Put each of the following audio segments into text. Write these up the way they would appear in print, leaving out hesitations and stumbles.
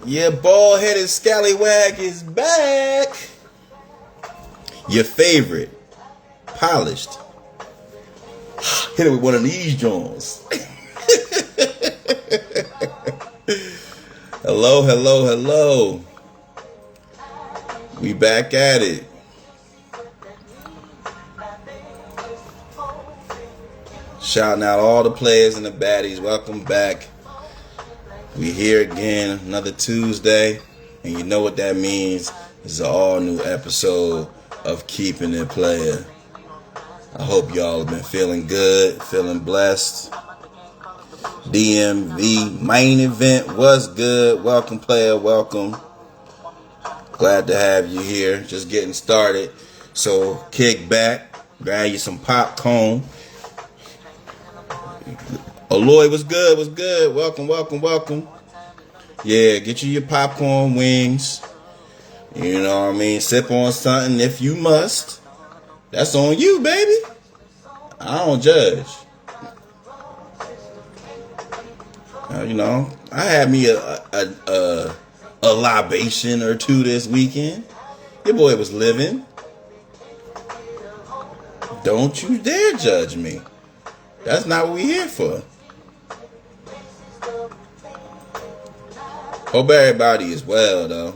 Your bald-headed scallywag is back. Your favorite, polished. Hit it with one of these joints. Hello, hello, hello. We back at it. Shouting out all the players and the baddies. Welcome back. We here again, another Tuesday. And you know what that means. It's an all new episode of Keepin It Playa. I hope y'all have been feeling good, feeling blessed. DMV main event was good. Welcome, player, welcome. Glad to have you here. Just getting started. So kick back, grab you some popcorn. Aloy was good, was good. Welcome, welcome, welcome. Yeah, get you your popcorn wings. You know what I mean? Sip on something if you must. That's on you, baby. I don't judge. You know, I had me a libation or two this weekend. Your boy was living. Don't you dare judge me. That's not what we here for. Hope everybody is well, though.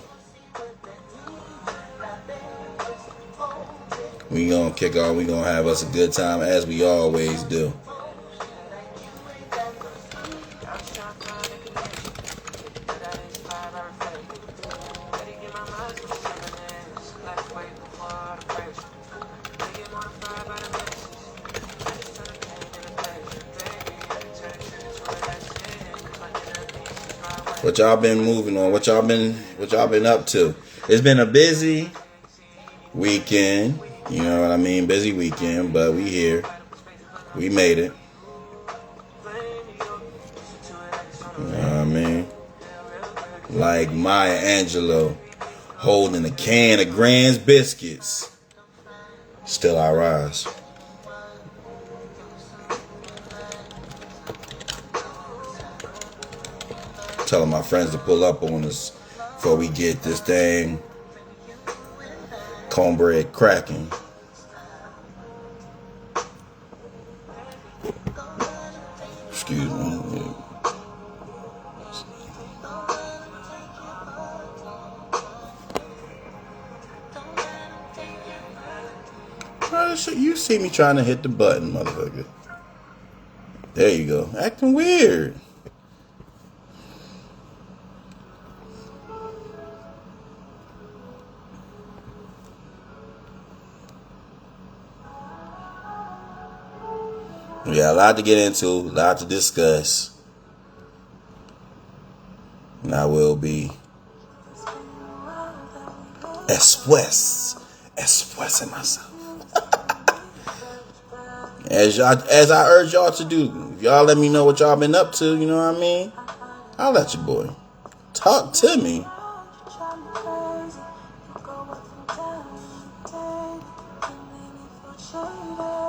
We gonna kick off. We gonna have us a good time as we always do. What y'all been moving on? What y'all been up to? It's been a busy weekend. You know what I mean? Busy weekend, but we here. We made it. You know what I mean? Like Maya Angelou holding a can of Grand's biscuits. Still I rise. Telling my friends to pull up on us before we get this thing cornbread cracking. Excuse me. You see me trying to hit the button, motherfucker. There you go. Acting weird. We got a lot to get into, a lot to discuss. And I will be expressing myself. As I urge y'all to do. If y'all let me know what y'all been up to, you know what I mean? I'll let your boy. Talk to me.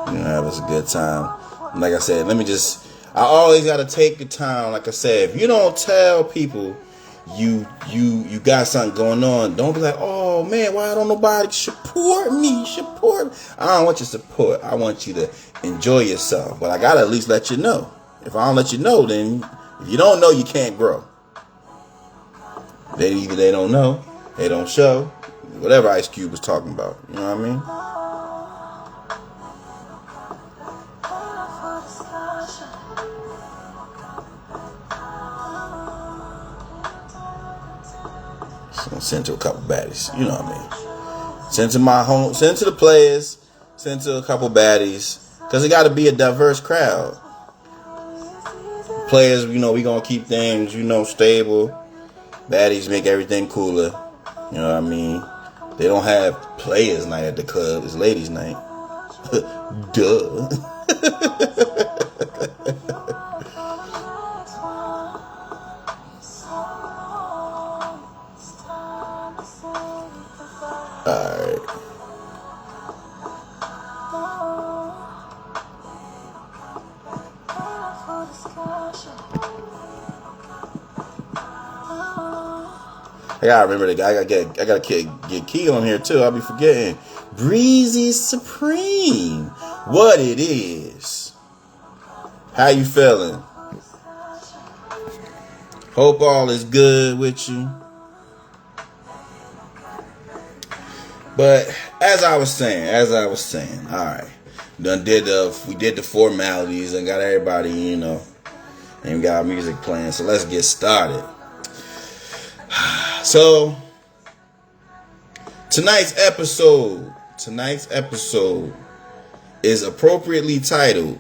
You know, have us a good time. Like I said, I always gotta take the time. Like I said, if you don't tell people you got something going on, don't be like, oh man, why don't nobody support me? I don't want your support. I want you to enjoy yourself. But I gotta at least let you know. If I don't let you know, then if you don't know, you can't grow. They don't know, they don't show. Whatever Ice Cube was talking about. You know what I mean? Send to a couple baddies, you know what I mean. Send to my home, send to the players, send to a couple baddies, cause it got to be a diverse crowd. Players, you know, we gonna keep things, you know, stable. Baddies make everything cooler, you know what I mean. They don't have players night at the club; it's ladies night. Duh. Alright. I gotta remember the guy. I gotta get Key on here too. I'll be forgetting. Breezy Supreme. What it is. How you feeling? Hope all is good with you. But as I was saying, all right. We did the formalities and got everybody, and got music playing. So let's get started. So tonight's episode is appropriately titled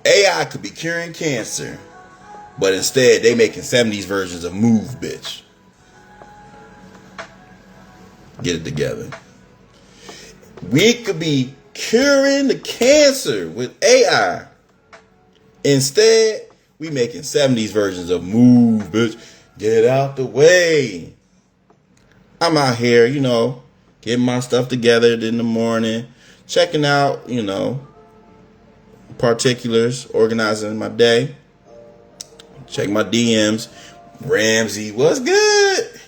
AI Could Be Curing Cancer, but instead they making 70s versions of Move, bitch. Get it together. We could be curing the cancer with AI. Instead, we making 70s versions of Move, bitch. Get out the way. I'm out here, getting my stuff together in the morning, checking out, particulars, organizing my day. Check my DMs. Ramsey, what's good?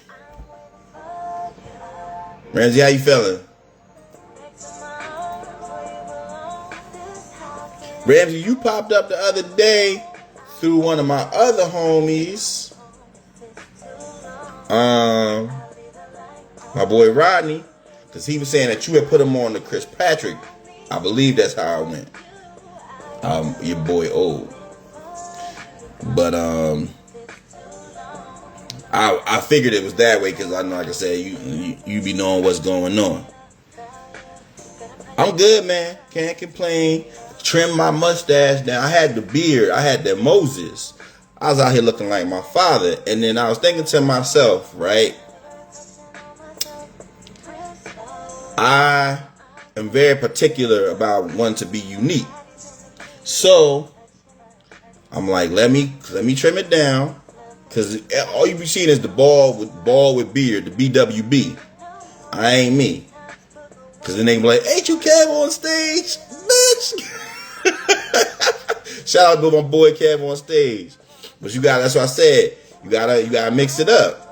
Ramsey, how you feeling? Ramsey, you popped up the other day through one of my other homies. My boy Rodney, because he was saying that you had put him on to Chris Patrick. I believe that's how it went. Your boy old. But I figured it was that way because I know, like I said, you be knowing what's going on. I'm good, man. Can't complain. Trim my mustache down. I had the beard. I had that Moses. I was out here looking like my father. And then I was thinking to myself, right? I am very particular about wanting to be unique. So I'm like, let me trim it down. Because all you be seeing is the ball with beard, the BWB. I ain't me. Because then they be like, ain't you Kev on stage, bitch? Shout out to my boy Kev on stage. But that's what I said. You gotta mix it up.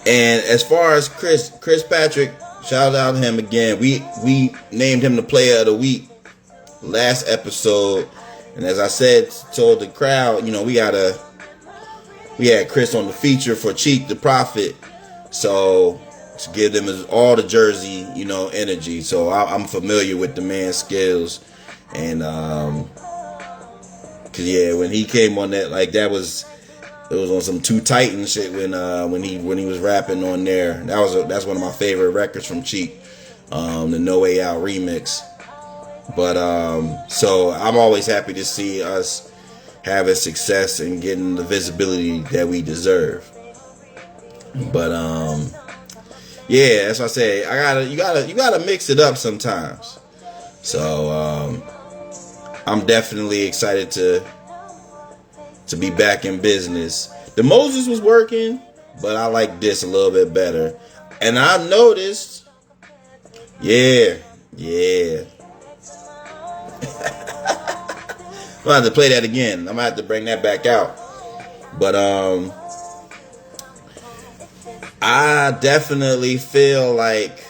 And as far as Chris Patrick, shout out to him again. We named him the Player of the Week last episode. And as I said, told the crowd, we had Chris on the feature for Cheek the Prophet. So to give them all the Jersey, energy. So I'm familiar with the man's skills. And cause yeah, when he came on that, like it was on some Too Titan shit when he was rapping on there. That's one of my favorite records from Cheek, the No Way Out remix. But so I'm always happy to see us having success and getting the visibility that we deserve. But yeah, that's what I say. You gotta mix it up sometimes. So I'm definitely excited to be back in business. The Moses was working, but I like this a little bit better. And I noticed, yeah. I'm gonna have to play that again. I'm gonna have to bring that back out. But I definitely feel like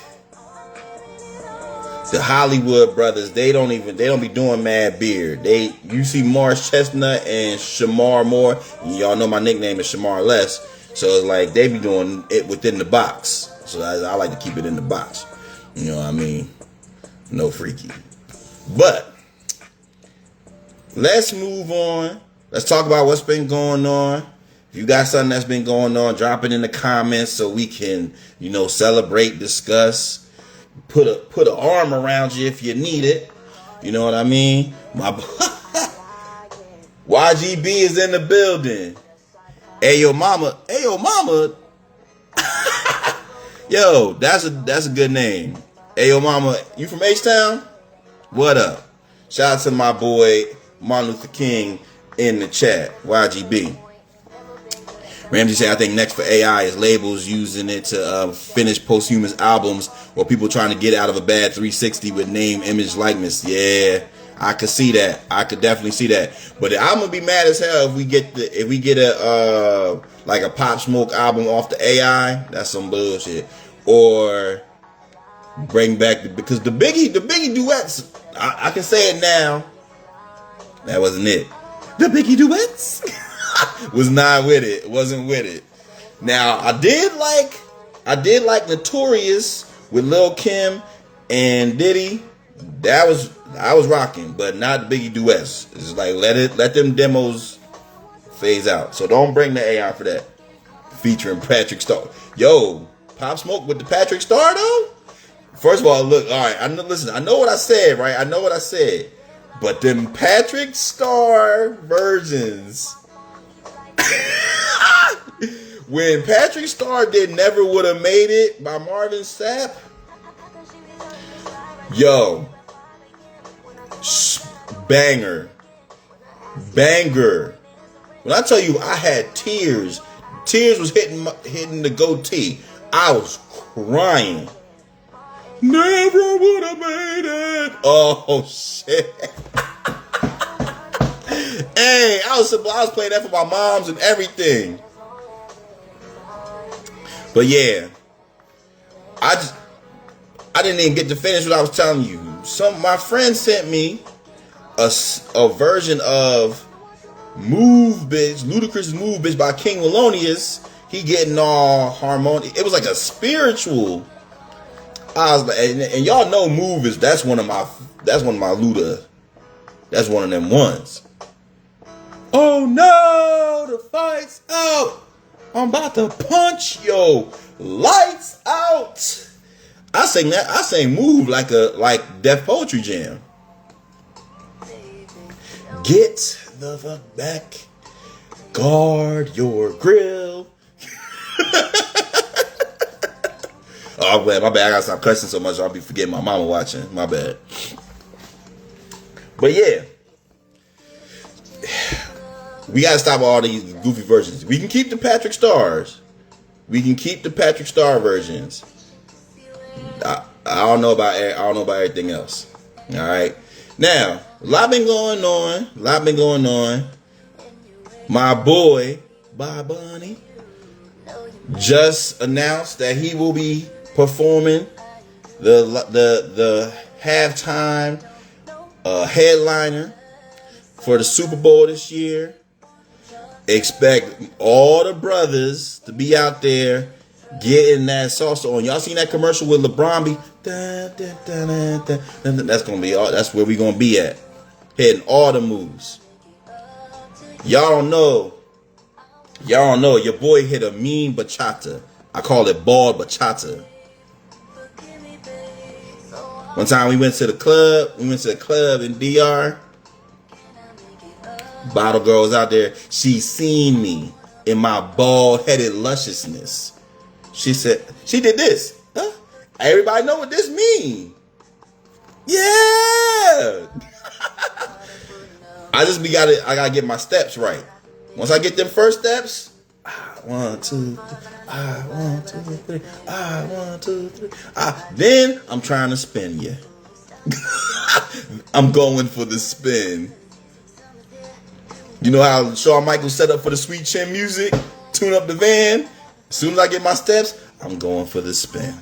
the Hollywood brothers, they don't be doing mad beard. You see Morris Chestnut and Shamar Moore. Y'all know my nickname is Shamar Less. So it's like they be doing it within the box. So I like to keep it in the box. You know what I mean? No freaky. But let's move on. Let's talk about what's been going on. If you got something that's been going on, drop it in the comments so we can, celebrate, discuss. Put an arm around you if you need it. You know what I mean? My YGB is in the building. Ayo mama. Yo, that's a good name. Ayo mama, you from H-Town? What up? Shout out to my boy Martin Luther King in the chat. YGB. Ramsey said, I think next for AI is labels using it to finish posthumous albums or people trying to get out of a bad 360 with name, image, likeness. Yeah, I could see that. I could definitely see that. But I'm gonna be mad as hell if we get a like a Pop Smoke album off the AI. That's some bullshit. Or bring back because the Biggie duets. I can say it now. That wasn't it. The Biggie duets was not with it. Wasn't with it. Now I did like Notorious with Lil Kim and Diddy. I was rocking, but not the Biggie duets. It's like let them demos phase out. So don't bring the AI for that. Featuring Patrick Star. Yo, Pop Smoke with the Patrick Star though? First of all, look, all right, I know what I said, right? I know what I said. But them Patrick Star versions. When Patrick Star did Never Would Have Made It by Marvin Sapp. Yo. Banger. When I tell you I had tears was hitting the goatee. I was crying. Never would have made it. Oh shit. Hey, I was playing that for my moms and everything. But yeah, I didn't even get to finish what I was telling you. My friend sent me a version of Move Bitch, Ludacris' Move Bitch by King Melonious. He getting all harmonious. It was like a spiritual. I was like, and y'all know Move is that's one of my Luda. That's one of them ones. Oh no, the fight's out. I'm about to punch, yo. Lights out. I sing Move like Def Poetry Jam. Get the fuck back. Guard your grill. Oh man, my bad. I gotta stop cussing so much I'll be forgetting my mama watching. My bad. But yeah. We gotta stop all these goofy versions. We can keep the Patrick Stars. We can keep the Patrick Star versions. I don't know about everything else. All right. Now, a lot been going on. My boy, Bob Bunny, just announced that he will be performing the halftime headliner for the Super Bowl this year. Expect all the brothers to be out there getting that salsa on. Y'all seen that commercial with LeBron be? That's gonna be all. That's where we gonna be at, hitting all the moves. Y'all don't know. Your boy hit a mean bachata. I call it bald bachata. One time we went to the club in DR. Bottle girl was out there. She seen me in my bald-headed lusciousness. She said, she did this. Huh? Everybody know what this mean. Yeah. I gotta get my steps right. Once I get them first steps, 1, 2, 3, 1, 2, 3, 1, 2, 3. Then I'm trying to spin you. I'm going for the spin. You know how Shawn Michaels set up for the sweet chin music? Tune up the van. As soon as I get my steps, I'm going for the spin.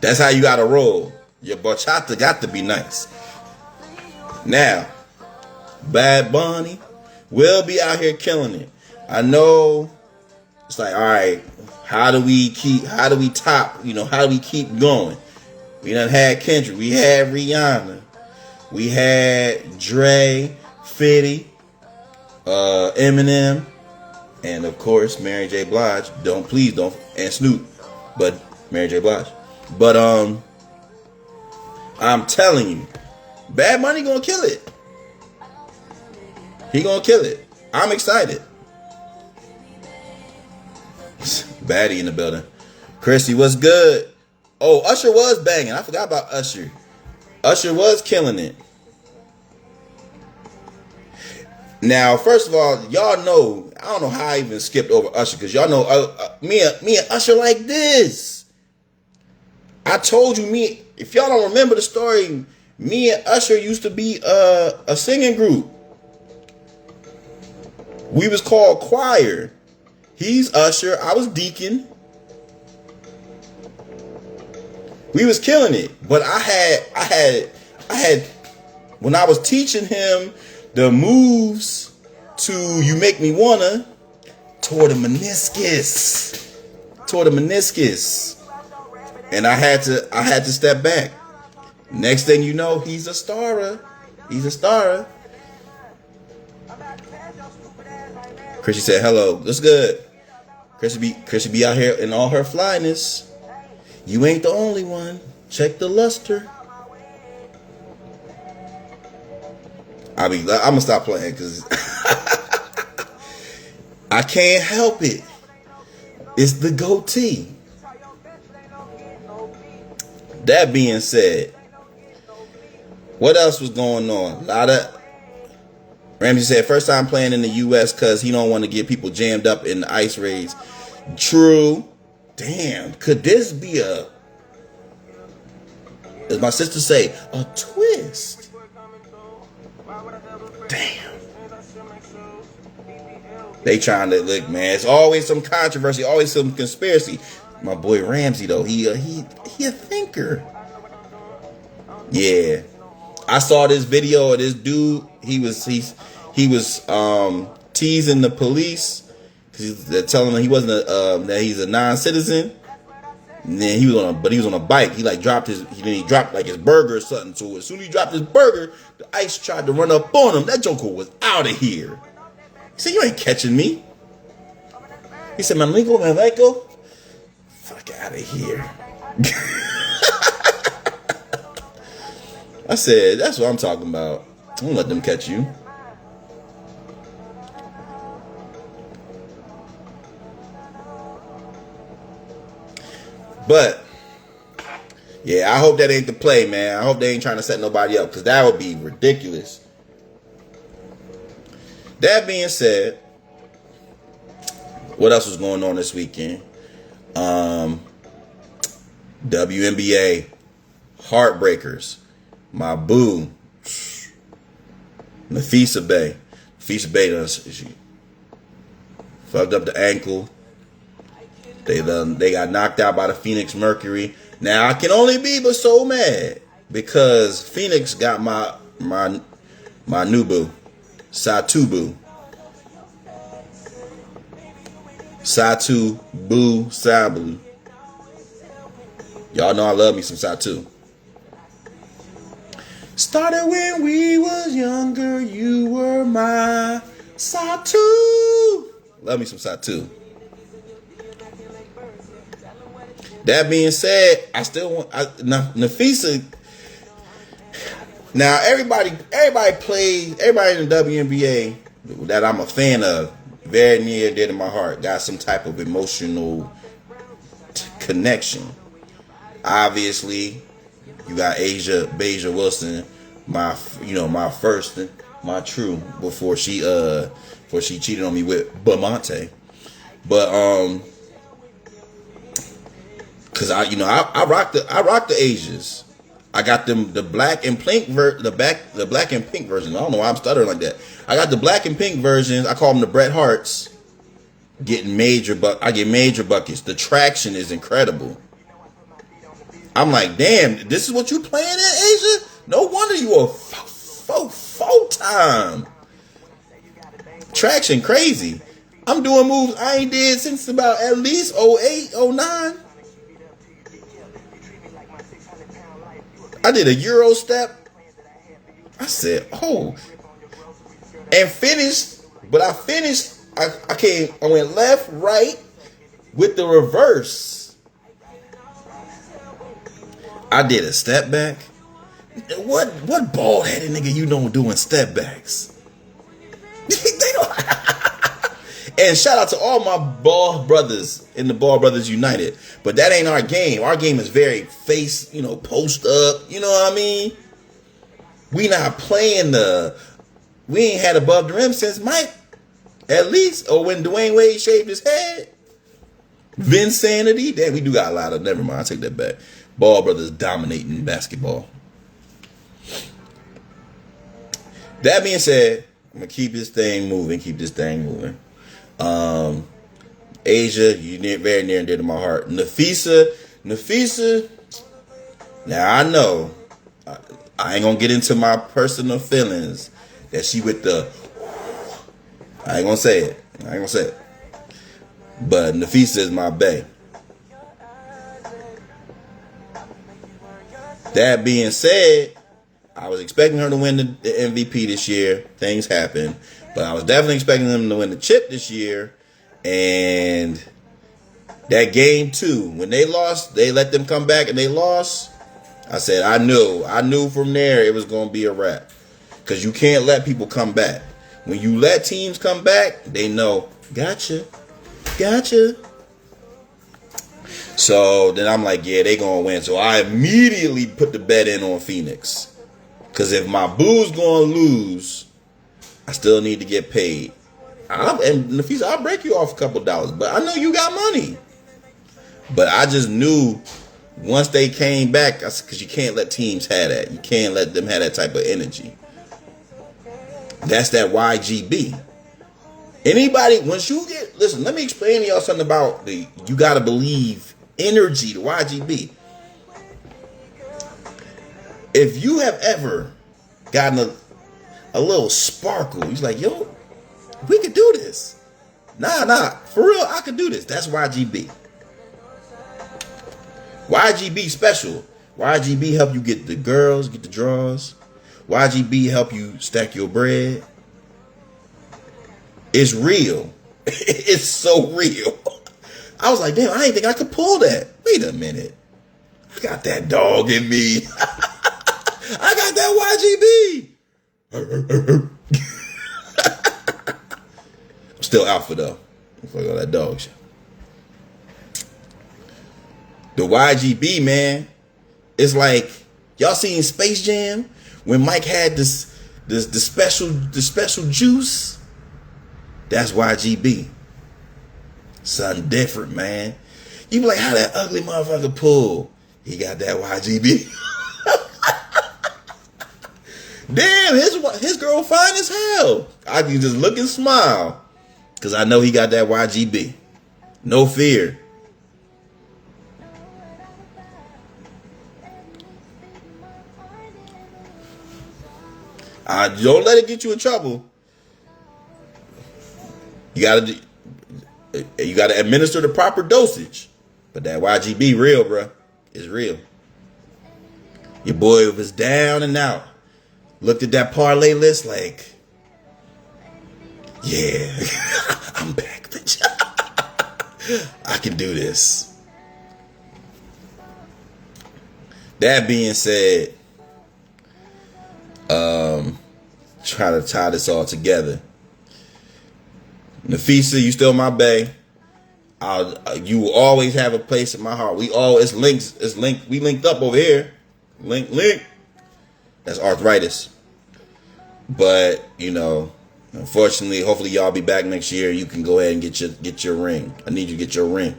That's how you gotta roll. Your bachata got to be nice. Now, Bad Bunny will be out here killing it. I know it's like, all right, how do we keep going? We done had Kendrick, we had Rihanna, we had Dre, 50, Eminem, and of course Mary J. Blige. And Snoop, but Mary J. Blige. But I'm telling you, Bad Bunny gonna kill it. He gonna kill it. I'm excited. Baddie in the building. Chrissy, what's good? Oh, Usher was banging. I forgot about Usher. Usher was killing it. Now, first of all, y'all know, I don't know how I even skipped over Usher, because y'all know me and Usher like this. I told you, if y'all don't remember the story, me and Usher used to be a singing group. We was called Choir. He's Usher, I was Deacon. We was killing it. But I had when I was teaching him the moves to You Make Me Wanna, tore the meniscus. And I had to step back. Next thing you know, he's a star. Chrissy said, hello. That's good. Chrissy be out here in all her flyness. You ain't the only one. Check the luster. I'm gonna stop playing because I can't help it. It's the goatee. That being said, what else was going on? Ramsey said first time playing in the U.S. because he don't want to get people jammed up in the ice raids. True. Damn, could this be as my sister say, a twist? Damn. They trying to look, man. It's always some controversy, always some conspiracy. My boy Ramsey though, he a thinker. Yeah, I saw this video of this dude. He was teasing the police because they're telling him he wasn't that he's a non-citizen. And then he was on a bike. He dropped his burger or something. So as soon as he dropped his burger, the ice tried to run up on him. That joker was out of here. He said, "You ain't catching me." He said, "Man, let go. Fuck out of here." I said, "That's what I'm talking about. Don't let them catch you." But yeah, I hope that ain't the play, man. I hope they ain't trying to set nobody up because that would be ridiculous. That being said, what else was going on this weekend? WNBA Heartbreakers. My boo, Nafisa Bay. She fucked up the ankle. They got knocked out by the Phoenix Mercury. Now I can only be but so mad because Phoenix got my new boo, Satu Boo. Satu Boo Sabu. Y'all know I love me some Satu. Started when we was younger, you were my Satu. Love me some Satu. That being said, I still want Nafisa. Now everybody in the WNBA that I'm a fan of, very near and dear to my heart, got some type of emotional connection. Obviously, you got Beja Wilson, my first, my true, before she cheated on me with Bamonte. But cause I rock the Asians. I got them the black and pink the black and pink version. I don't know why I'm stuttering like that. I got the black and pink versions. I call them the Bret Harts. I get major buckets. The traction is incredible. I'm like, damn, this is what you playing in Asia? No wonder you a full-time. Traction crazy. I'm doing moves I ain't did since about at least 08, 09. I did a Euro step. I said, oh. And finished, but I finished, I went left, right with the reverse. I did a step back. What bald headed nigga you know doing step backs? They don't. And shout out to all my ball brothers in the Ball Brothers United. But that ain't our game. Our game is very face, post up. You know what I mean? We not playing we ain't had above the rim since Mike, at least, or when Dwayne Wade shaved his head. Vinsanity. Damn, we do got a lot of, never mind, I take that back. Ball brothers dominating basketball. That being said, I'm gonna keep this thing moving. Asia, you very near and dear to my heart. Nafisa. Now I know I ain't gonna get into my personal feelings that she with the. I ain't gonna say it. But Nafisa is my bae. That being said, I was expecting her to win the MVP this year. Things happened. But I was definitely expecting them to win the chip this year. And that game 2, when they lost, they let them come back and they lost. I said, I knew from there it was going to be a wrap. Because you can't let people come back. When you let teams come back, they know, gotcha. So then I'm like, yeah, they going to win. So I immediately put the bet in on Phoenix. Because if my boo's going to lose, I still need to get paid. And Nafisa, I'll break you off a couple dollars. But I know you got money. But I just knew once they came back, because you can't let teams have that. You can't let them have that type of energy. That's that YGB. Anybody, once you get, listen, let me explain to y'all something about the, you got to believe energy, the YGB. If you have ever gotten a little sparkle, you're like, yo, we could do this. Nah, for real, I could do this. That's YGB. YGB special. YGB help you get the girls, get the draws. YGB help you stack your bread. It's real. It's so real. I was like, damn, I didn't think I could pull that. Wait a minute. I got that dog in me. I got that YGB. I'm still alpha though. Fuck all that dog shit. The YGB, man, it's like, y'all seen Space Jam when Mike had the special juice? That's YGB. Something different, man. You be like, how that ugly motherfucker pull? He got that YGB. Damn, his girl fine as hell. I can just look and smile because I know he got that YGB. No fear. Don't let it get you in trouble. You gotta administer the proper dosage. But that YGB real, bro. It's real. Your boy was down and out. Looked at that parlay list like, yeah, I'm back, bitch. I can do this. That being said, try to tie this all together. Nafisa, you still my bae. You will always have a place in my heart. We linked up over here. Link. That's arthritis. But, unfortunately, hopefully y'all be back next year. You can go ahead and get your ring. I need you to get your ring.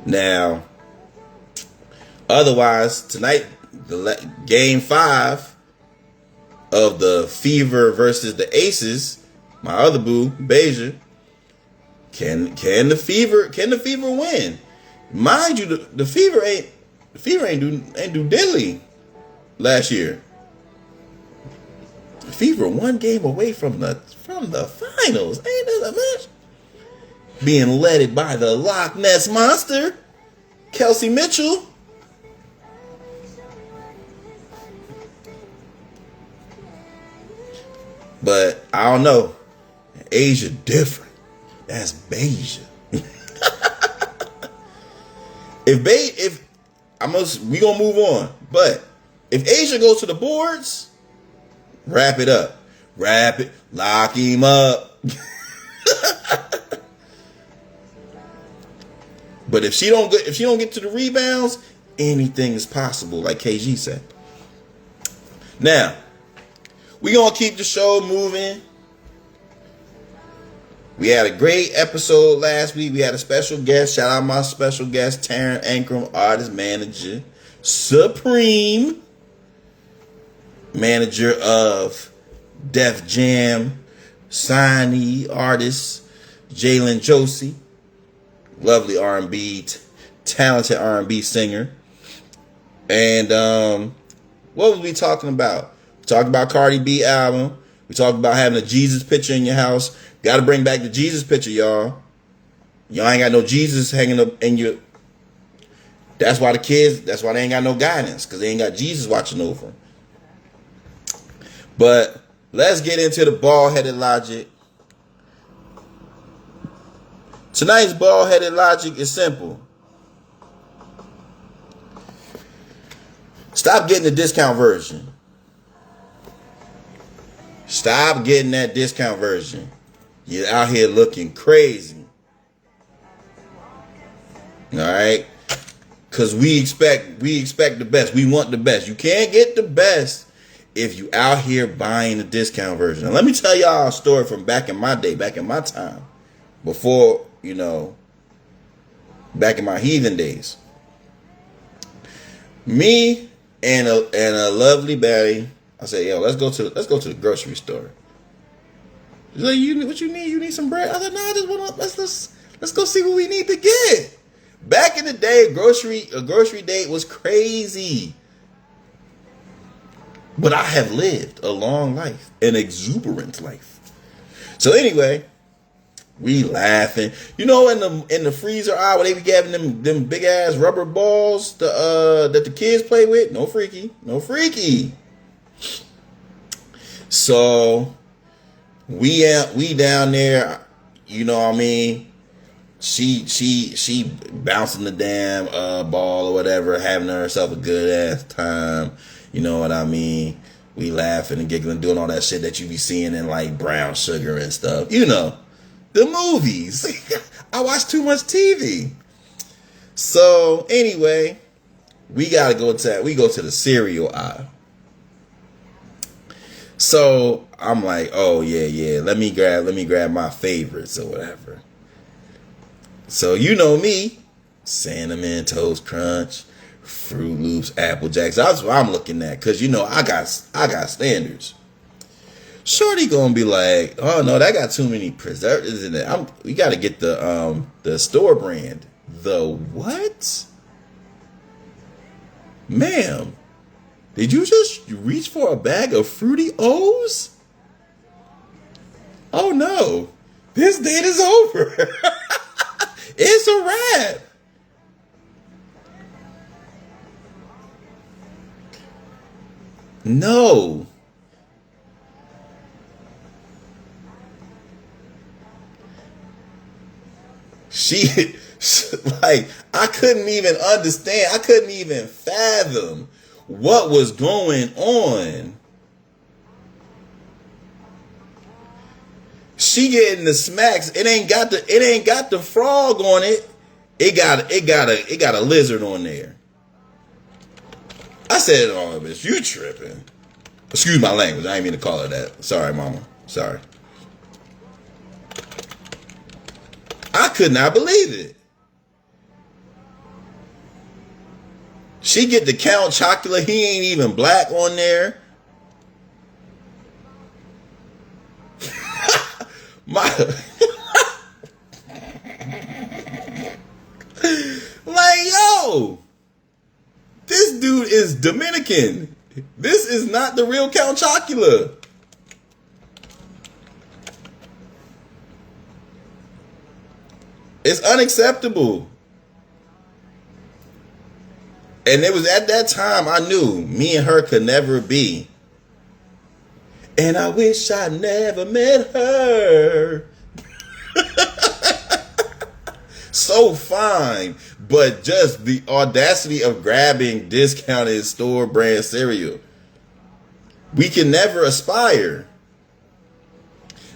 Now, otherwise, tonight, game 5 of the Fever versus the Aces, my other boo, Beja. Can the Fever win? Mind you, the Fever ain't do diddly last year. The Fever 1 game away from the finals. Ain't that a match? Being led by the Loch Ness Monster, Kelsey Mitchell. But I don't know. Asia different. That's Beja. We gonna move on. But if Asia goes to the boards, wrap it up. Lock him up. But if she don't get to the rebounds, anything is possible, like KG said. Now, we gonna keep the show moving. We had a great episode last week. We had a special guest. Shout out my special guest, Taryn Ankrum, artist manager, Supreme, manager of Def Jam, signee artist, Jalen Josie, lovely R&B, talented R&B singer. And what was we talking about? We talked about Cardi B album. We talked about having a Jesus picture in your house. Got to bring back the Jesus picture, y'all. Y'all ain't got no Jesus hanging up in your... That's why they ain't got no guidance, because they ain't got Jesus watching over them. But let's get into the bald-headed logic. Tonight's bald-headed logic is simple. Stop getting the discount version. Stop getting that discount version. You're out here looking crazy. All right? Because we expect the best. We want the best. You can't get the best if you out here buying the discount version. Now, let me tell y'all a story from back in my day, back in my time. Before, back in my heathen days. Me and a lovely Baddie, I said, yo, let's go to the grocery store. She's like, what you need? You need some bread? I said, no, I just want to, let's go see what we need to get. Back in the day, a grocery date was crazy. But I have lived a long life, an exuberant life. So anyway, we laughing. In the freezer aisle where they be having them big ass rubber balls that the kids play with. No freaky. So we down there, you know what I mean? She bouncing the damn ball or whatever, having herself a good ass time. You know what I mean? We laughing and giggling, doing all that shit that you be seeing in like Brown Sugar and stuff. The movies. I watch too much TV. So anyway, we go to the cereal aisle. So I'm like, oh yeah, let me grab my favorites or whatever. So you know me, Cinnamon Toast Crunch, Fruit Loops, Apple Jacks. That's what I'm looking at, cause I got standards. Shorty gonna be like, oh no, that got too many preservatives in it. We gotta get the store brand. The what? Ma'am, did you just reach for a bag of Fruity O's? Oh no, this date is over. It's a wrap. No. She like, I couldn't even understand. I couldn't even fathom what was going on. She getting the smacks. It ain't got the frog on it. It got a lizard on there. I said, oh bitch, you tripping. Excuse my language. I ain't mean to call her that. Sorry, mama. Sorry. I could not believe it. She get the Count Chocula. He ain't even black on there. Like, yo, this dude is Dominican. This is not the real Count Chocula. It's unacceptable. And it was at that time I knew me and her could never be. And I wish I never met her. So fine. But just the audacity of grabbing discounted store brand cereal. We can never aspire.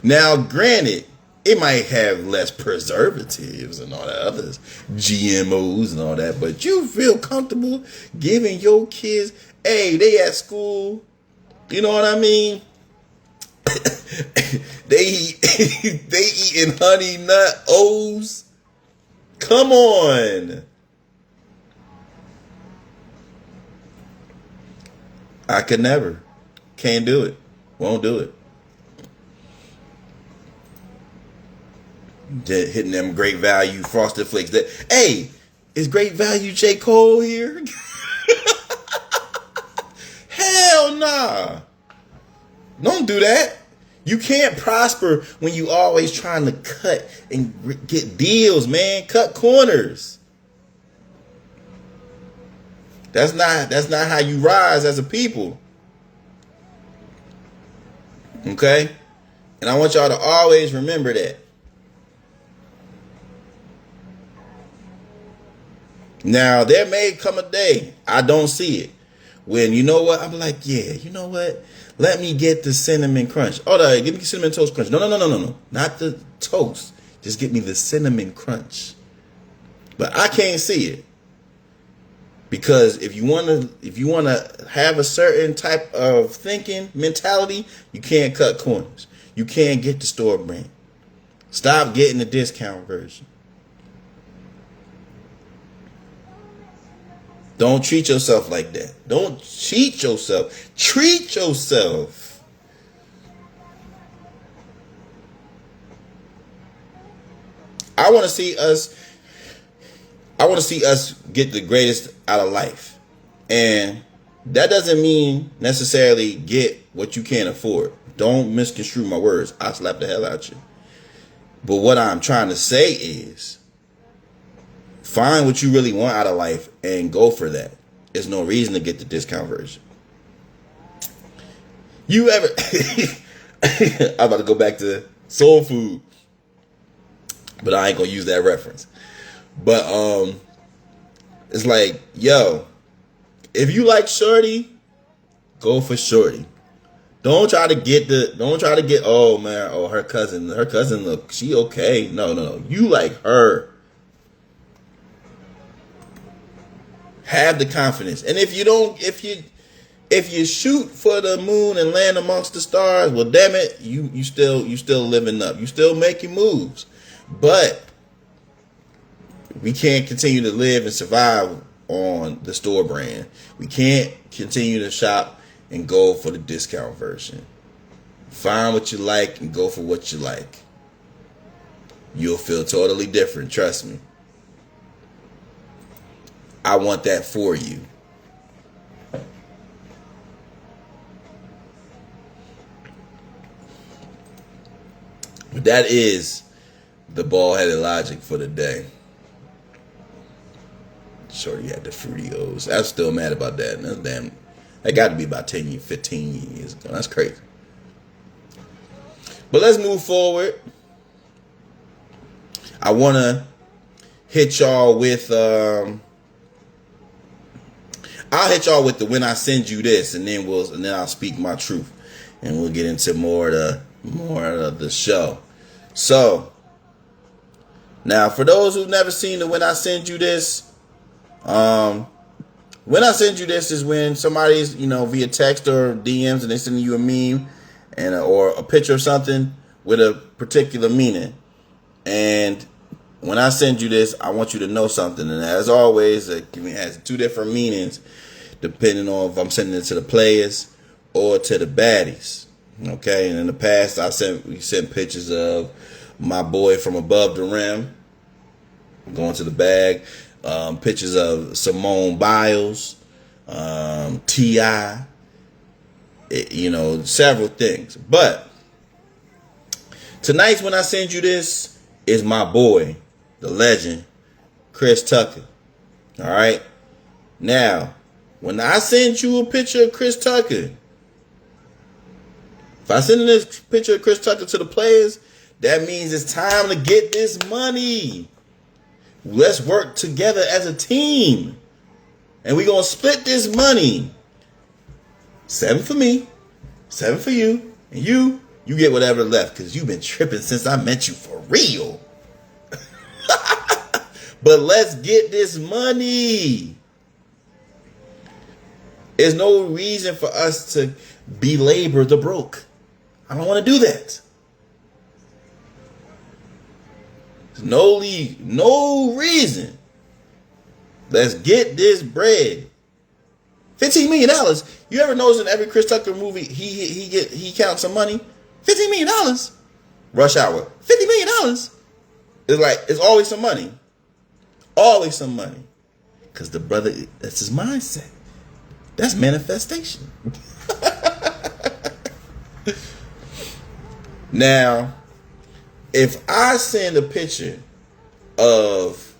Now, granted, it might have less preservatives and all that others, GMOs and all that, but you feel comfortable giving your kids, hey, they at school, you know what I mean? they eating honey nut O's. Come on. I could never. Can't do it. Won't do it. Hitting them Great Value Frosted Flakes. Hey, is Great Value J. Cole here? Hell nah. Don't do that. You can't prosper when you always trying to cut and get deals, man. Cut corners. That's not how you rise as a people. Okay? And I want y'all to always remember that. Now, there may come a day, I don't see it, when, you know what, I'm like, yeah, you know what? Let me get the cinnamon crunch. Oh, no, give me the cinnamon toast crunch. No. Not the toast. Just get me the cinnamon crunch. But I can't see it. Because if you wanna have a certain type of thinking mentality, you can't cut corners. You can't get the store brand. Stop getting the discount version. Don't treat yourself like that. Don't cheat yourself. Treat yourself. I want to see us get the greatest out of life. And that doesn't mean necessarily get what you can't afford. Don't misconstrue my words. I'll slap the hell out you. But what I'm trying to say is, find what you really want out of life and go for that. There's no reason to get the discount version. You ever... I'm about to go back to soul food. But I ain't going to use that reference. But it's like, yo, if you like shorty, go for shorty. Don't try to get, oh man, oh, her cousin, look, she okay. No. You like her. Have the confidence. And if you shoot for the moon and land amongst the stars, well, damn it, you still living up. You still making moves. But we can't continue to live and survive on the store brand. We can't continue to shop and go for the discount version. Find what you like and go for what you like. You'll feel totally different, trust me. I want that for you. But that is the bald-headed logic for the day. Shorty had the Fruity O's. I'm still mad about that. That got to be about 10, 15 years ago. That's crazy. But let's move forward. I want to hit y'all with... I'll hit y'all with the when I send you this, and then I'll speak my truth, and we'll get into more of the show. So now, for those who've never seen the when I send you this, when I send you this is when somebody's via text or DMs and they sending you a meme or a picture of something with a particular meaning, and when I send you this, I want you to know something. And as always, it has two different meanings depending on if I'm sending it to the players or to the baddies. Okay, and in the past, we sent pictures of my boy from above the rim going to the bag. Pictures of Simone Biles, T.I., several things. But tonight's when I send you this is my boy, the legend, Chris Tucker. All right. Now, when I send you a picture of Chris Tucker, if I send this picture of Chris Tucker to the players, that means it's time to get this money. Let's work together as a team. And we're going to split this money. 7 for me, 7 for you, and you get whatever left because you've been tripping since I met you for real. But let's get this money. There's no reason for us to belabor the broke. I don't want to do that. There's no league, no reason. Let's get this bread. $15 million. You ever notice in every Chris Tucker movie he counts some money? $15 million. Rush Hour. $50 million. It's like it's always some money. Always some money. Because the brother, that's his mindset. That's manifestation. Now, if I send a picture of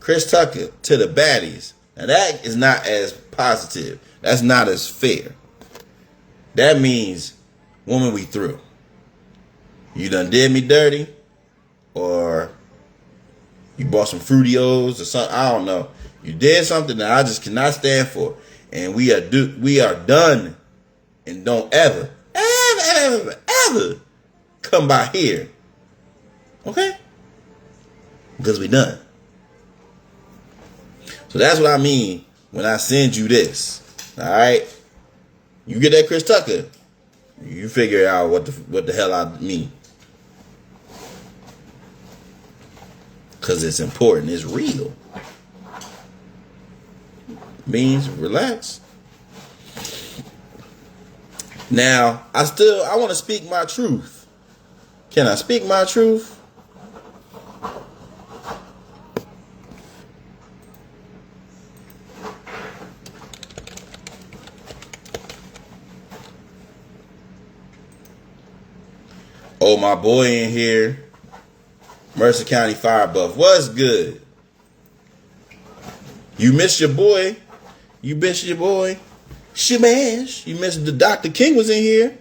Chris Tucker to the baddies, now that is not as positive. That's not as fair. That means, woman, we through. You done did me dirty, or you bought some Fruitios or something. I don't know. You did something that I just cannot stand for, and we are done. And don't ever come by here, okay? Because we done. So that's what I mean when I send you this. All right, you get that Chris Tucker, you figure out what the hell I mean. Because it's important. It's real. Beanz, relax. Now, I want to speak my truth. Can I speak my truth? Oh, my boy in here. Mercer County Fire Buff. What's good? You miss your boy. You miss your boy. Shemash. You missed the Dr. King was in here.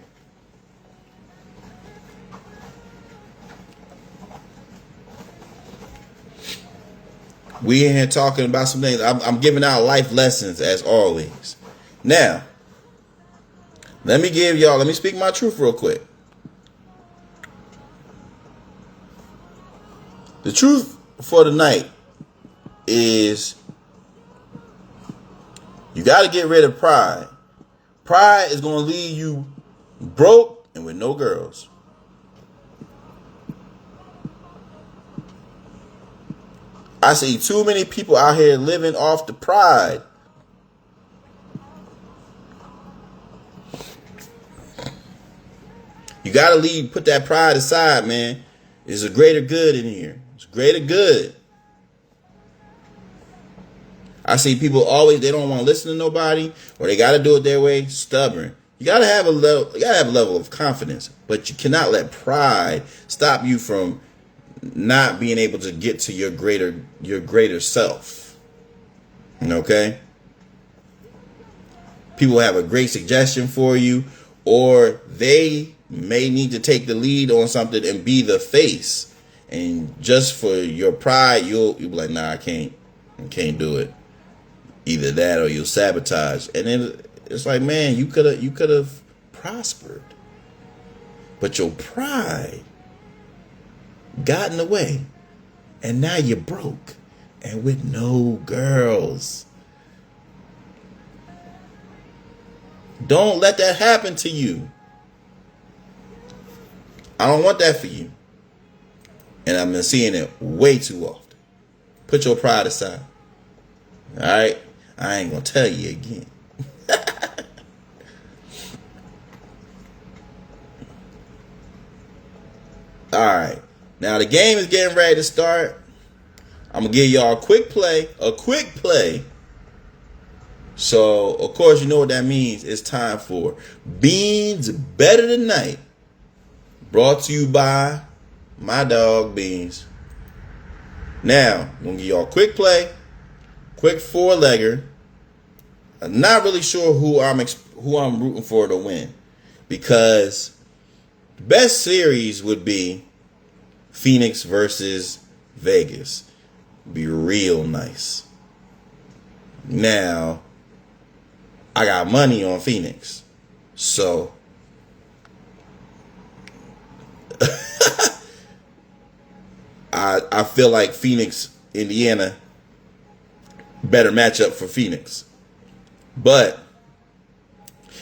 We in here talking about some things. I'm giving out life lessons as always. Now, let me speak my truth real quick. The truth for the night is you got to get rid of pride. Pride is going to leave you broke and with no girls. I see too many people out here living off the pride. You got to put that pride aside, man. There's a greater good in here. It's greater good. I see people they don't want to listen to nobody, or they got to do it their way. Stubborn. You got to have a level of confidence, but you cannot let pride stop you from not being able to get to your greater self. Okay? People have a great suggestion for you, or they may need to take the lead on something and be the face. And just for your pride, you'll be like, nah, I can't do it. Either that or you'll sabotage. And then it's like, man, you could have prospered. But your pride got in the way. And now you're broke and with no girls. Don't let that happen to you. I don't want that for you. And I've been seeing it way too often. Put your pride aside. All right? I ain't going to tell you again. All right. Now the game is getting ready to start. I'm going to give y'all a quick play. So, of course, you know what that means. It's time for Beanz Better Tonight. Brought to you by my dog, Beanz. Now, I'm going to give y'all a quick play. Quick four-legger. I'm not really sure who I'm rooting for to win. Because the best series would be Phoenix versus Vegas. Be real nice. Now, I got money on Phoenix. So, I feel like Phoenix, Indiana, better matchup for Phoenix. But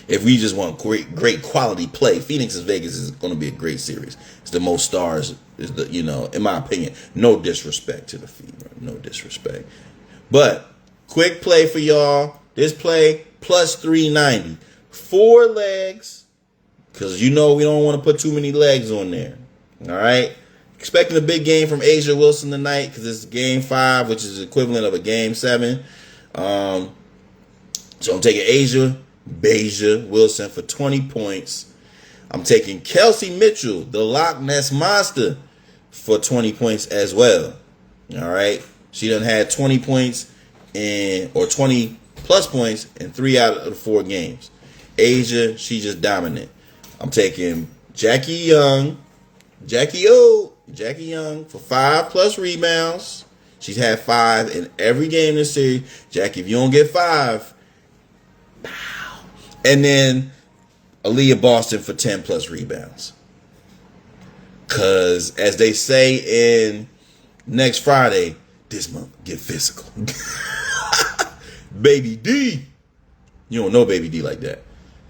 If we just want great quality play, Phoenix and Vegas is going to be a great series. It's the most stars, is the, in my opinion. No disrespect to the Fever, no disrespect. But quick play for y'all. This play plus 390, 4 legs, because we don't want to put too many legs on there. All right. Expecting a big game from Asia Wilson tonight because it's game 5, which is the equivalent of a game 7. So I'm taking Beja Wilson for 20 points. I'm taking Kelsey Mitchell, the Loch Ness Monster, for 20 points as well. All right. She done had 20 points or 20 plus points in 3 out of the 4 games. Asia, she just dominant. I'm taking Jackie Young for 5 plus rebounds. She's had 5 in every game this series. Jackie, if you don't get 5, pow. And then Aaliyah Boston for 10 plus rebounds. Because, as they say in Next Friday, this month, get physical. Baby D. You don't know Baby D like that.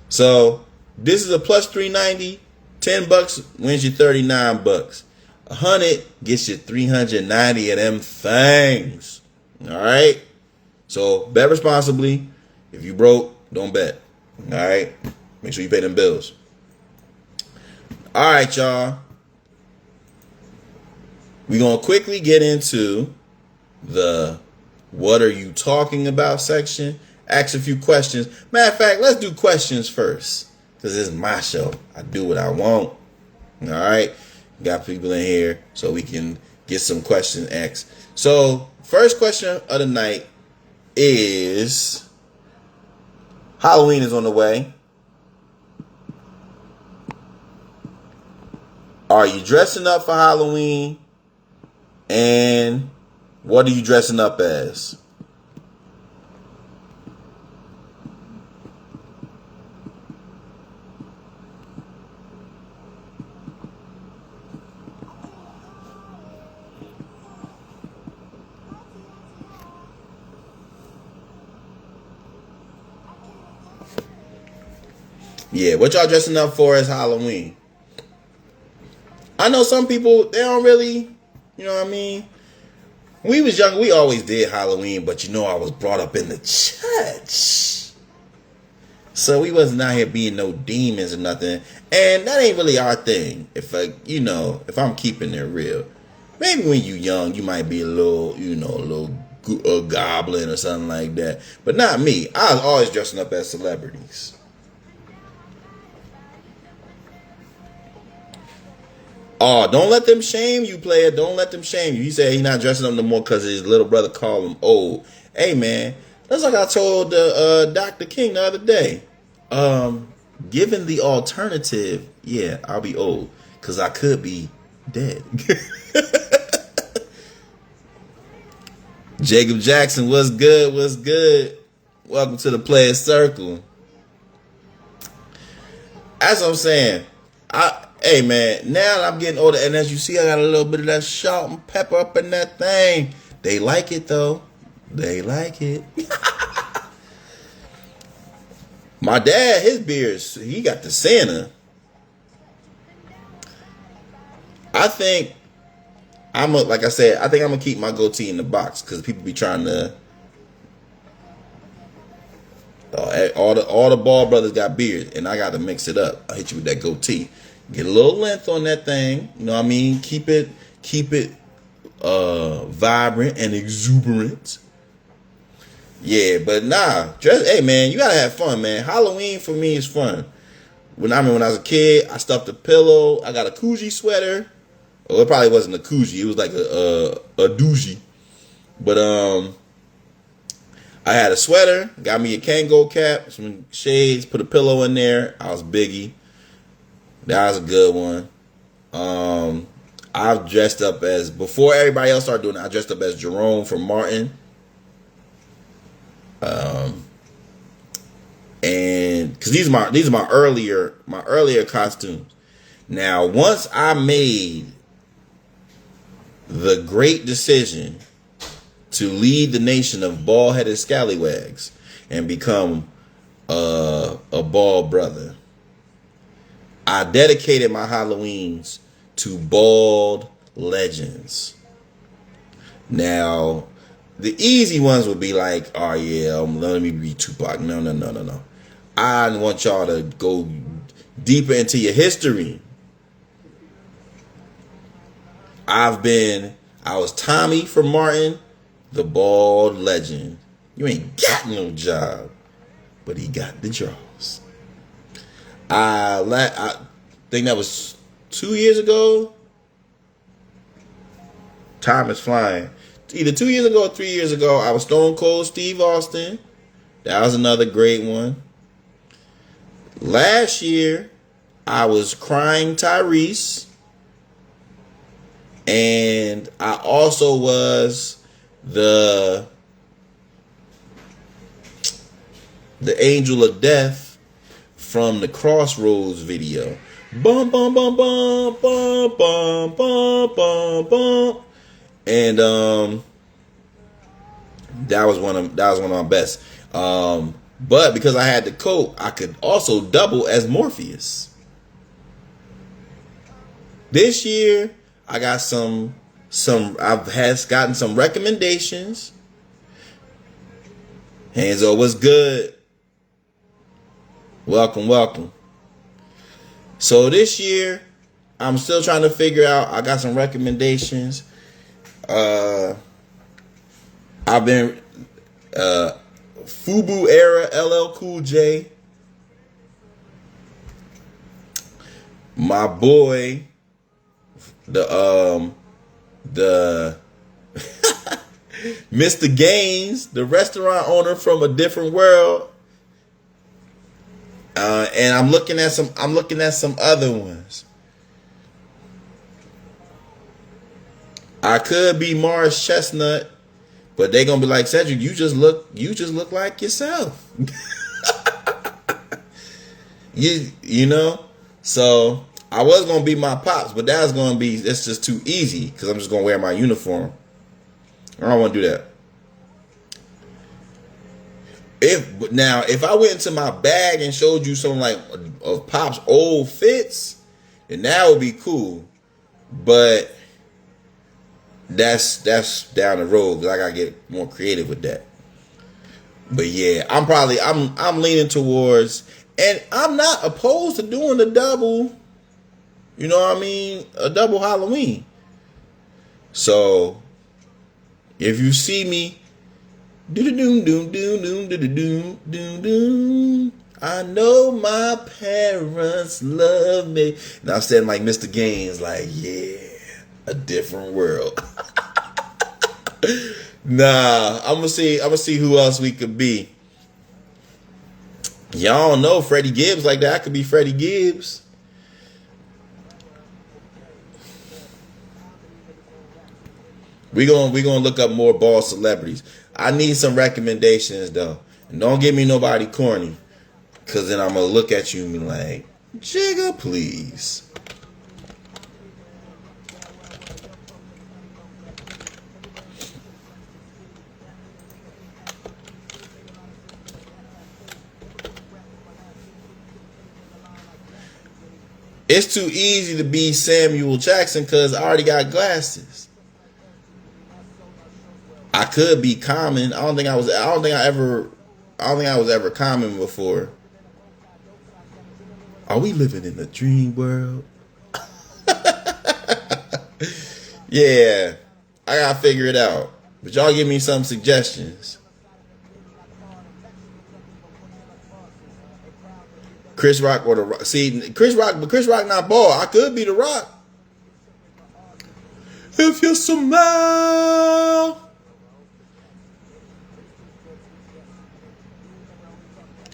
So, this is a plus 390. $10 wins you $39. 100 gets you 390 of them things. All right. So bet responsibly. If you broke, don't bet. All right. Make sure you pay them bills. All right, y'all. We're gonna quickly get into the "What are you talking about?" section. Ask a few questions. Matter of fact, let's do questions first. Because this is my show. I do what I want. All right. Got people in here so we can get some questions asked. So, first question of the night is, Halloween is on the way. Are you dressing up for Halloween? And what are you dressing up as? Yeah, what y'all dressing up for is Halloween. I know some people, they don't really, you know what I mean? When we was younger, we always did Halloween, but I was brought up in the church. So we wasn't out here being no demons or nothing. And that ain't really our thing. If I'm keeping it real. Maybe when you young, you might be a little goblin or something like that. But not me. I was always dressing up as celebrities. Oh, don't let them shame you, player. Don't let them shame you. He said he's not dressing up no more because his little brother called him old. Hey, man, that's like I told Dr. King the other day. Given the alternative, yeah, I'll be old because I could be dead. Jacob Jackson, what's good? What's good? Welcome to the Playas Circle. That's what I'm saying. Hey, man, now that I'm getting older, and as you see, I got a little bit of that salt and pepper up in that thing. They like it, though. They like it. My dad, his beard, he got the Santa. I think I'm going to keep my goatee in the box because people be trying to. All the Ball brothers got beards, and I got to mix it up. I hit you with that goatee. Get a little length on that thing. You know what I mean? Keep it vibrant and exuberant. Yeah, but nah. Hey, man, you got to have fun, man. Halloween for me is fun. When I was a kid, I stuffed a pillow. I got a Coogee sweater. Well, it probably wasn't a Coogee. It was like a doogie. But I had a sweater. Got me a Kango cap, some shades, put a pillow in there. I was Biggie. That was a good one. I've dressed up as, before everybody else started doing it, I dressed up as Jerome from Martin. And because these are my earlier costumes. Now, once I made the great decision to lead the nation of bald-headed scallywags and become a bald brother. I dedicated my Halloweens to bald legends. Now, the easy ones would be like, oh yeah, let me be Tupac. No. I want y'all to go deeper into your history. I was Tommy from Martin, the bald legend. You ain't got no job, but he got the draws. I think that was 2 years ago. Time is flying. Either 2 years ago or 3 years ago, I was Stone Cold Steve Austin. That was another great one. Last year, I was Crying Tyrese. And I also was the Angel of Death from the Crossroads video. Bum bum bum bum bum bum bum bum bum. And that was one of my best. But because I had the coat, I could also double as Morpheus. This year, I got I've gotten some recommendations. Hanzo, what's good? Welcome. So this year, I'm still trying to figure out. I got some recommendations. I've been Fubu era LL Cool J. My boy, the Mr. Gaines, the restaurant owner from a different world. And I'm looking at some other ones. I could be Mars Chestnut, but they gonna be like, Cedric, you just look like yourself. you know? So I was gonna be my pops, but that's just too easy because I'm just gonna wear my uniform. I don't want to do that. If I went into my bag and showed you some like of Pop's old fits, then that would be cool. But that's down the road because I gotta get more creative with that. But yeah, I'm leaning towards, and I'm not opposed to doing the double. You know what I mean? A double Halloween. So if you see me, I know my parents love me. And I'm saying like Mr. Gaines, like, yeah, a different world. Nah, I'm gonna see who else we could be. Y'all don't know Freddie Gibbs like that. I could be Freddie Gibbs. We gonna look up more ball celebrities. I need some recommendations though. And don't give me nobody corny. Cause then I'm gonna look at you and be like, Jigga, please. It's too easy to be Samuel Jackson because I already got glasses. I could be Common. I don't think I was ever Common before. Are we living in a dream world? Yeah, I gotta figure it out. But y'all give me some suggestions. Chris Rock or the Rock. See, Chris Rock not bald. I could be the Rock. If you smile.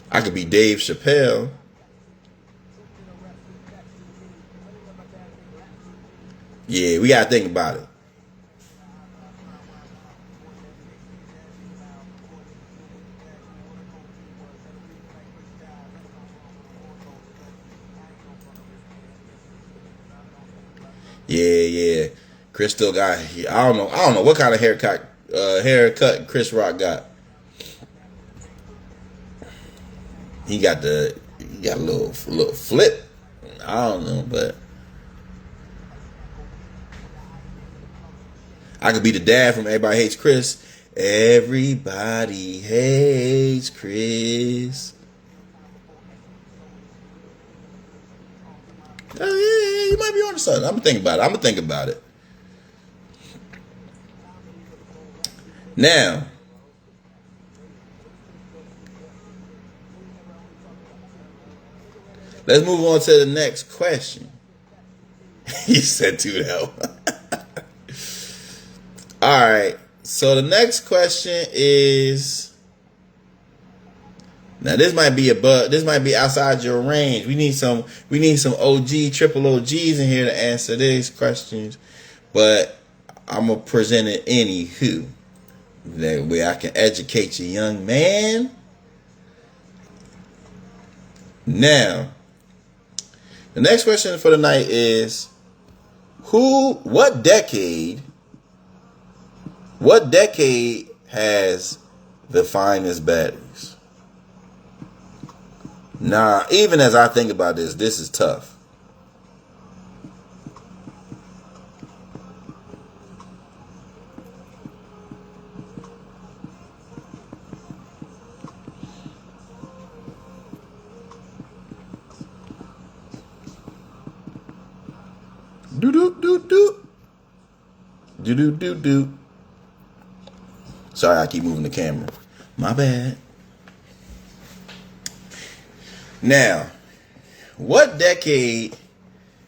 I could be Dave Chappelle. Yeah, we gotta think about it. Yeah. Chris still got. I don't know what kind of haircut Chris Rock got. He got a little flip. I don't know, but I could be the dad from Everybody Hates Chris. Everybody hates Chris. Yeah, you might be on to something. I'm gonna think about it. Now, let's move on to the next question. He said to hell. All right. So the next question is, now this might be this might be outside your range. We need some OG, triple OGs in here to answer these questions, but I'm gonna present it anywho. That way I can educate you, young man. Now, the next question for the night is, what decade has the finest baddies? Now, even as I think about this is tough. Do. Sorry, I keep moving the camera. My bad. Now, what decade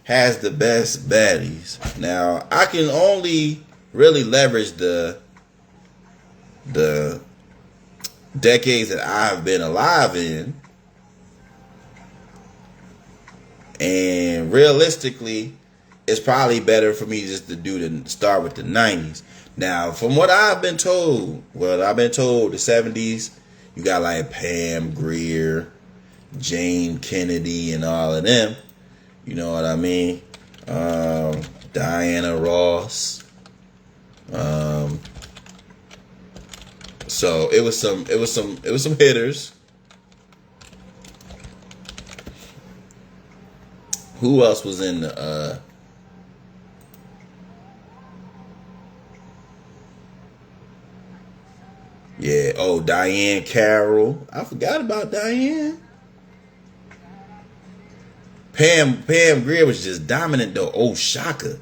has the best baddies? Now, I can only really leverage the decades that I've been alive in. And realistically, it's probably better for me just to start with the 90s. Now, from what I've been told, the 70s, you got like Pam Grier, Jane Kennedy, and all of them. You know what I mean? Diana Ross. So it was some hitters. Who else was in the yeah, Diane Carroll. I forgot about Diane. Pam Grier was just dominant though. Shaka.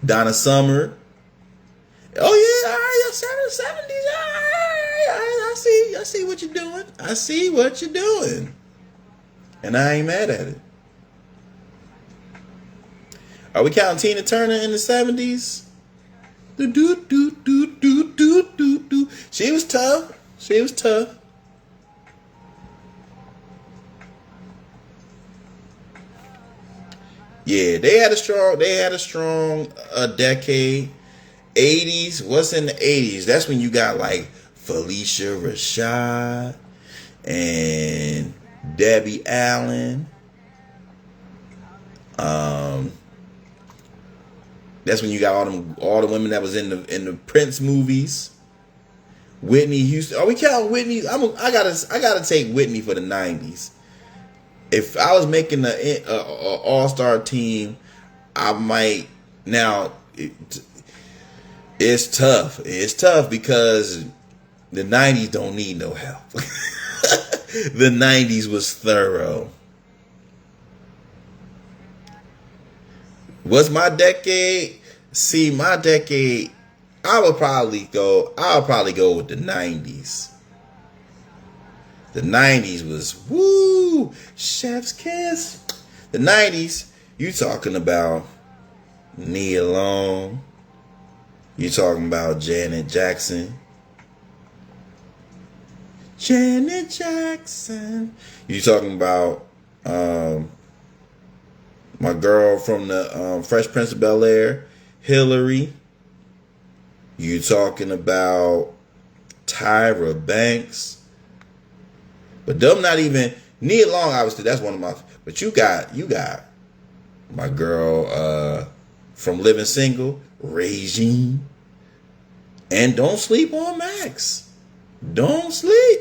Donna Summer. Oh yeah, all right, 70s. All right, I see what you're doing. I see what you're doing. And I ain't mad at it. Are we counting Tina Turner in the 70s? She was tough. Yeah, they had a strong decade. 80s, what's in the 80s? That's when you got like Felicia Rashad and Debbie Allen. That's when you got all the women that was in the Prince movies. Whitney Houston. Are we counting Whitney? I gotta take Whitney for the 90s. If I was making an all-star team, I might. Now it's tough. It's tough because the 90s don't need no help. The 90s was thorough. What's my decade? See, my decade, I'll probably go with the 90s. The 90s was woo, chef's kiss. The 90s, you talking about Nia Long. You talking about Janet Jackson. You talking about my girl from the Fresh Prince of Bel-Air, Hillary. You talking about Tyra Banks. But them not even Nia Long, obviously, that's one of my. But you got my girl from Living Single, Regine. And don't sleep on Max. Don't sleep.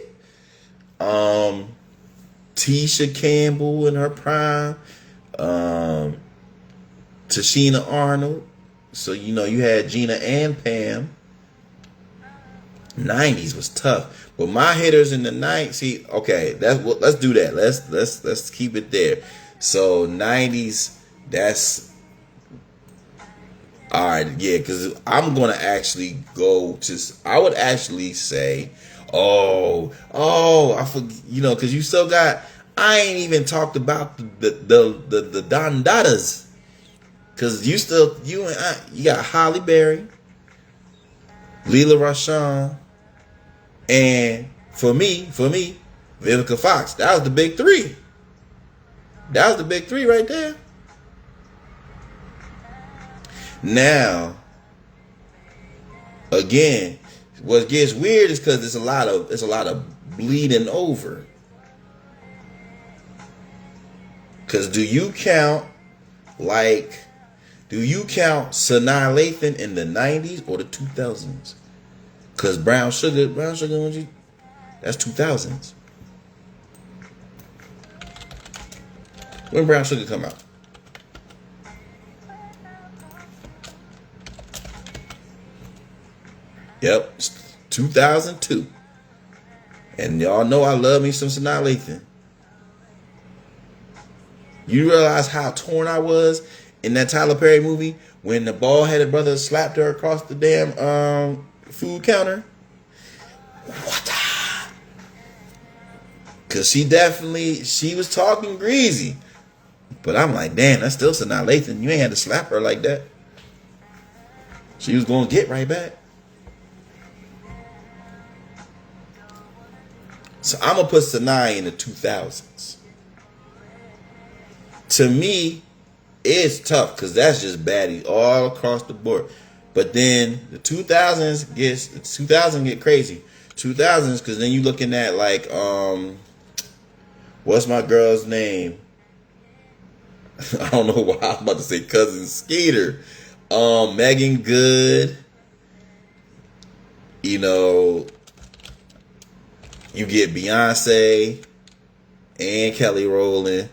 Tisha Campbell in her prime, Tashina Arnold. So you know you had Gina and Pam. 90s was tough, but my hitters in the 90s. See, okay, let's do that. Let's keep it there. So 90s, that's all right. Yeah, because I'm gonna actually go to. I would actually say, I forget, you know, because you still got. I ain't even talked about the Don Dadas. Cause you got Holly Berry, Leela Rashawn, and for me, Vivica Fox. That was the big three. That was the big three right there. Now, again, what gets weird is because it's a lot of bleeding over. Cause do you count Sanaa Lathan in the 90s or the 2000s? Cause Brown Sugar, that's 2000s. When Brown Sugar come out? Yep, 2002. And y'all know I love me some Sanaa Lathan. You realize how torn I was in that Tyler Perry movie when the bald-headed brother slapped her across the damn food counter? What? Because she was talking greasy. But I'm like, damn, that's still Sanaa Lathan. You ain't had to slap her like that. She was going to get right back. So I'm going to put Sanaa in the 2000s. To me, it's tough because that's just Baddie all across the board. But then the 2000s get crazy. 2000s, because then you looking at like what's my girl's name? I don't know why I was about to say Cousin Skeeter. Megan Good. You know, you get Beyonce and Kelly Rowland.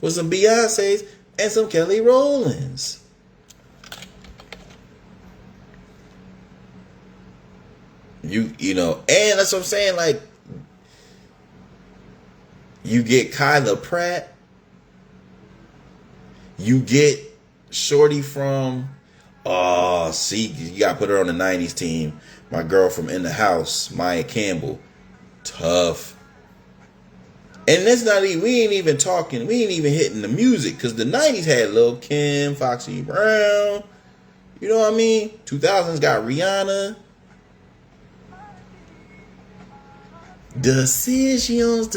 With some Beyonce's and some Kelly Rowlands. You know, and that's what I'm saying, like, you get Kyla Pratt. You get Shorty from, you gotta put her on the 90s team. My girl from In the House, Maya Campbell. Tough. And that's not even, we ain't even hitting the music, because the 90s had Lil' Kim, Foxy Brown, you know what I mean? 2000s got Rihanna. Decisions.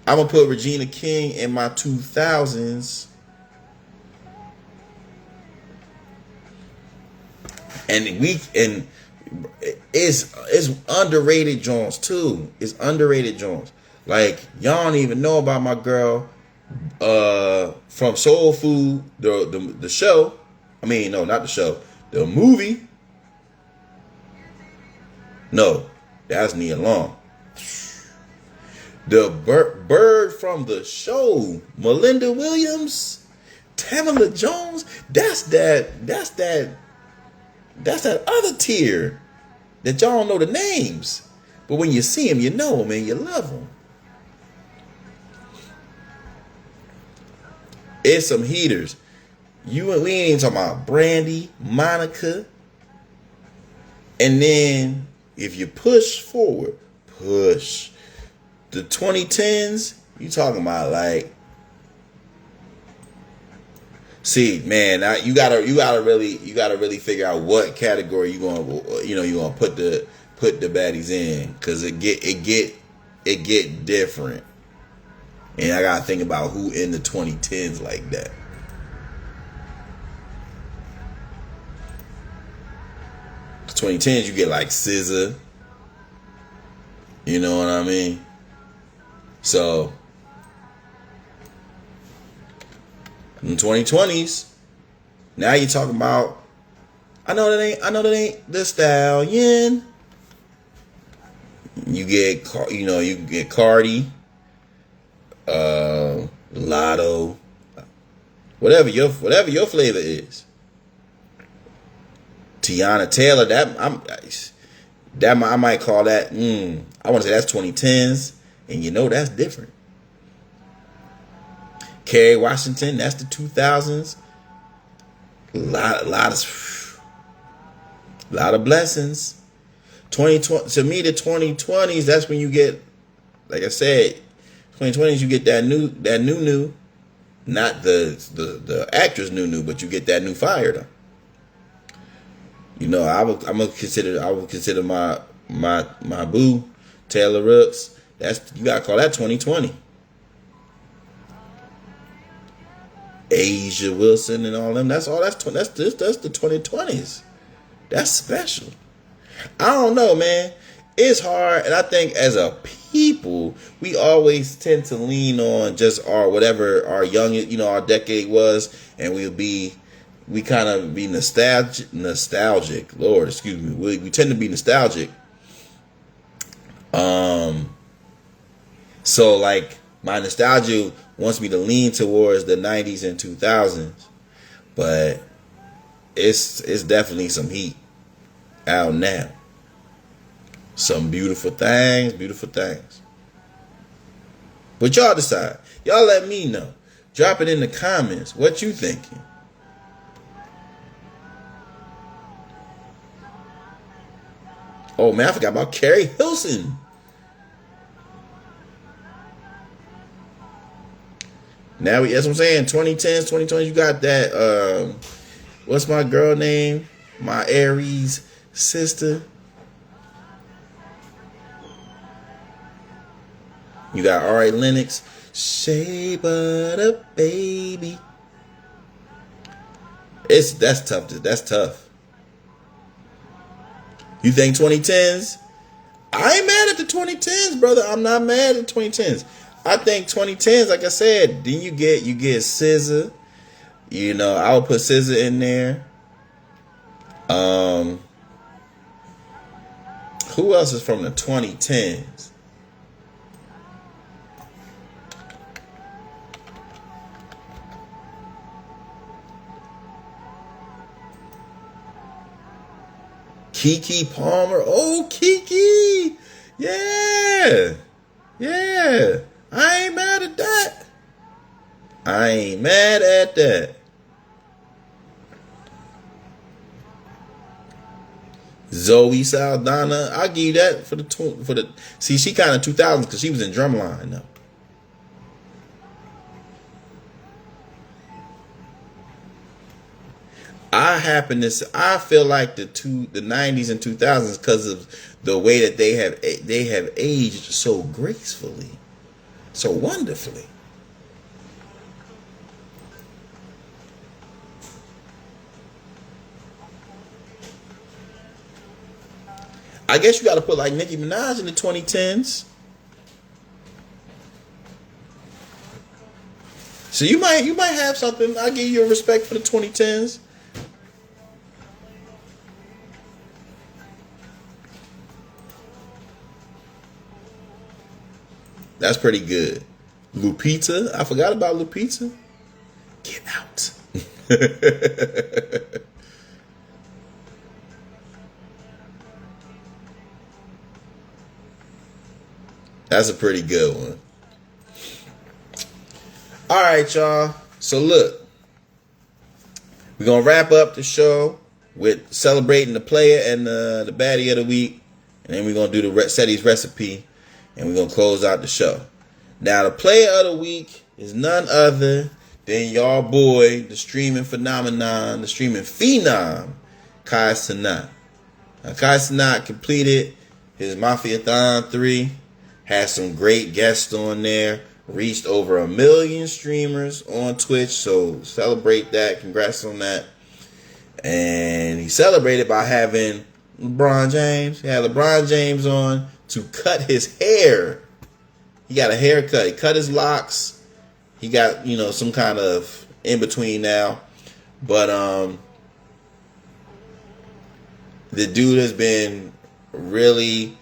I'm gonna put Regina King in my 2000s. And it's underrated joints too. It's underrated joints. Like, y'all don't even know about my girl from Soul Food, the show. I mean, no, not the show. The movie. No, that's Nia Long. The bird from the show, Melinda Williams, Tamala Jones. That's that other tier that y'all don't know the names, but when you see them, you know them and you love them. It's some heaters. We ain't even talking about Brandy, Monica, and then if you push forward, the 2010s, you talking about like. See, man, you gotta really figure out what category you gonna put the baddies in, because it get different, and I gotta think about who in the 2010s like that. The 2010s, you get like SZA, you know what I mean? So. In 2020s, now you're talking about, I know that ain't the Stallion. You get you can get Cardi, Lotto, whatever your flavor is. Teyana Taylor, I might call that. I want to say that's 2010s, and that's different. Kerry Washington, that's the 2000s. Lot of blessings. 2020 to me, the 2020s. That's when you get, like I said, 2020s. You get that new, not the actress new, but you get that new fire though. I would consider my boo Taylor Rooks. You gotta call that 2020. Asia Wilson and all them. That's the 2020s. That's special. I don't know, man. It's hard, and I think as a people, we always tend to lean on just whatever our young, our decade was, and we kind of be nostalgic. Lord, excuse me. We tend to be nostalgic. So like my nostalgia wants me to lean towards the 90s and 2000s, but it's definitely some heat out now. Some beautiful things. But y'all decide. Y'all let me know. Drop it in the comments. What you thinking? Oh man, I forgot about Carrie Hilson. Now that's what I'm saying. 2010s, 2020s, you got that. What's my girl name? My Aries sister. You got Ari Lennox. Shape it up, baby. That's tough. That's tough. You think 2010s? I ain't mad at the 2010s, brother. I'm not mad at 2010s. I think 2010s, like I said, then you get SZA. I would put SZA in there. Who else is from the 2010s? Keke Palmer. Oh, Keke. Yeah. I ain't mad at that. Zoe Saldana. I'll give you that for the. See, she kind of 2000s because she was in Drumline though. I feel like the 90s and 2000s because of the way that they have aged so gracefully, so wonderfully. I guess you got to put like Nicki Minaj in the 2010s. So you might have something. I'll give you a respect for the 2010s. That's pretty good. Lupita. I forgot about Lupita. Get out. That's a pretty good one. All right, y'all. So look, we're going to wrap up the show with celebrating the player and the baddie of the week. And then we're going to do the Ceddy's recipe. And we're going to close out the show. Now, the player of the week is none other than y'all boy, the streaming phenomenon, the streaming phenom, Cenat. Now, Cenat completed his Mafia-thon 3. Had some great guests on there. Reached over 1 million streamers on Twitch. So, celebrate that. Congrats on that. And he celebrated by having LeBron James. He had LeBron James on to cut his hair. He got a haircut. He cut his locks. He got, some kind of in between now. But the dude has been really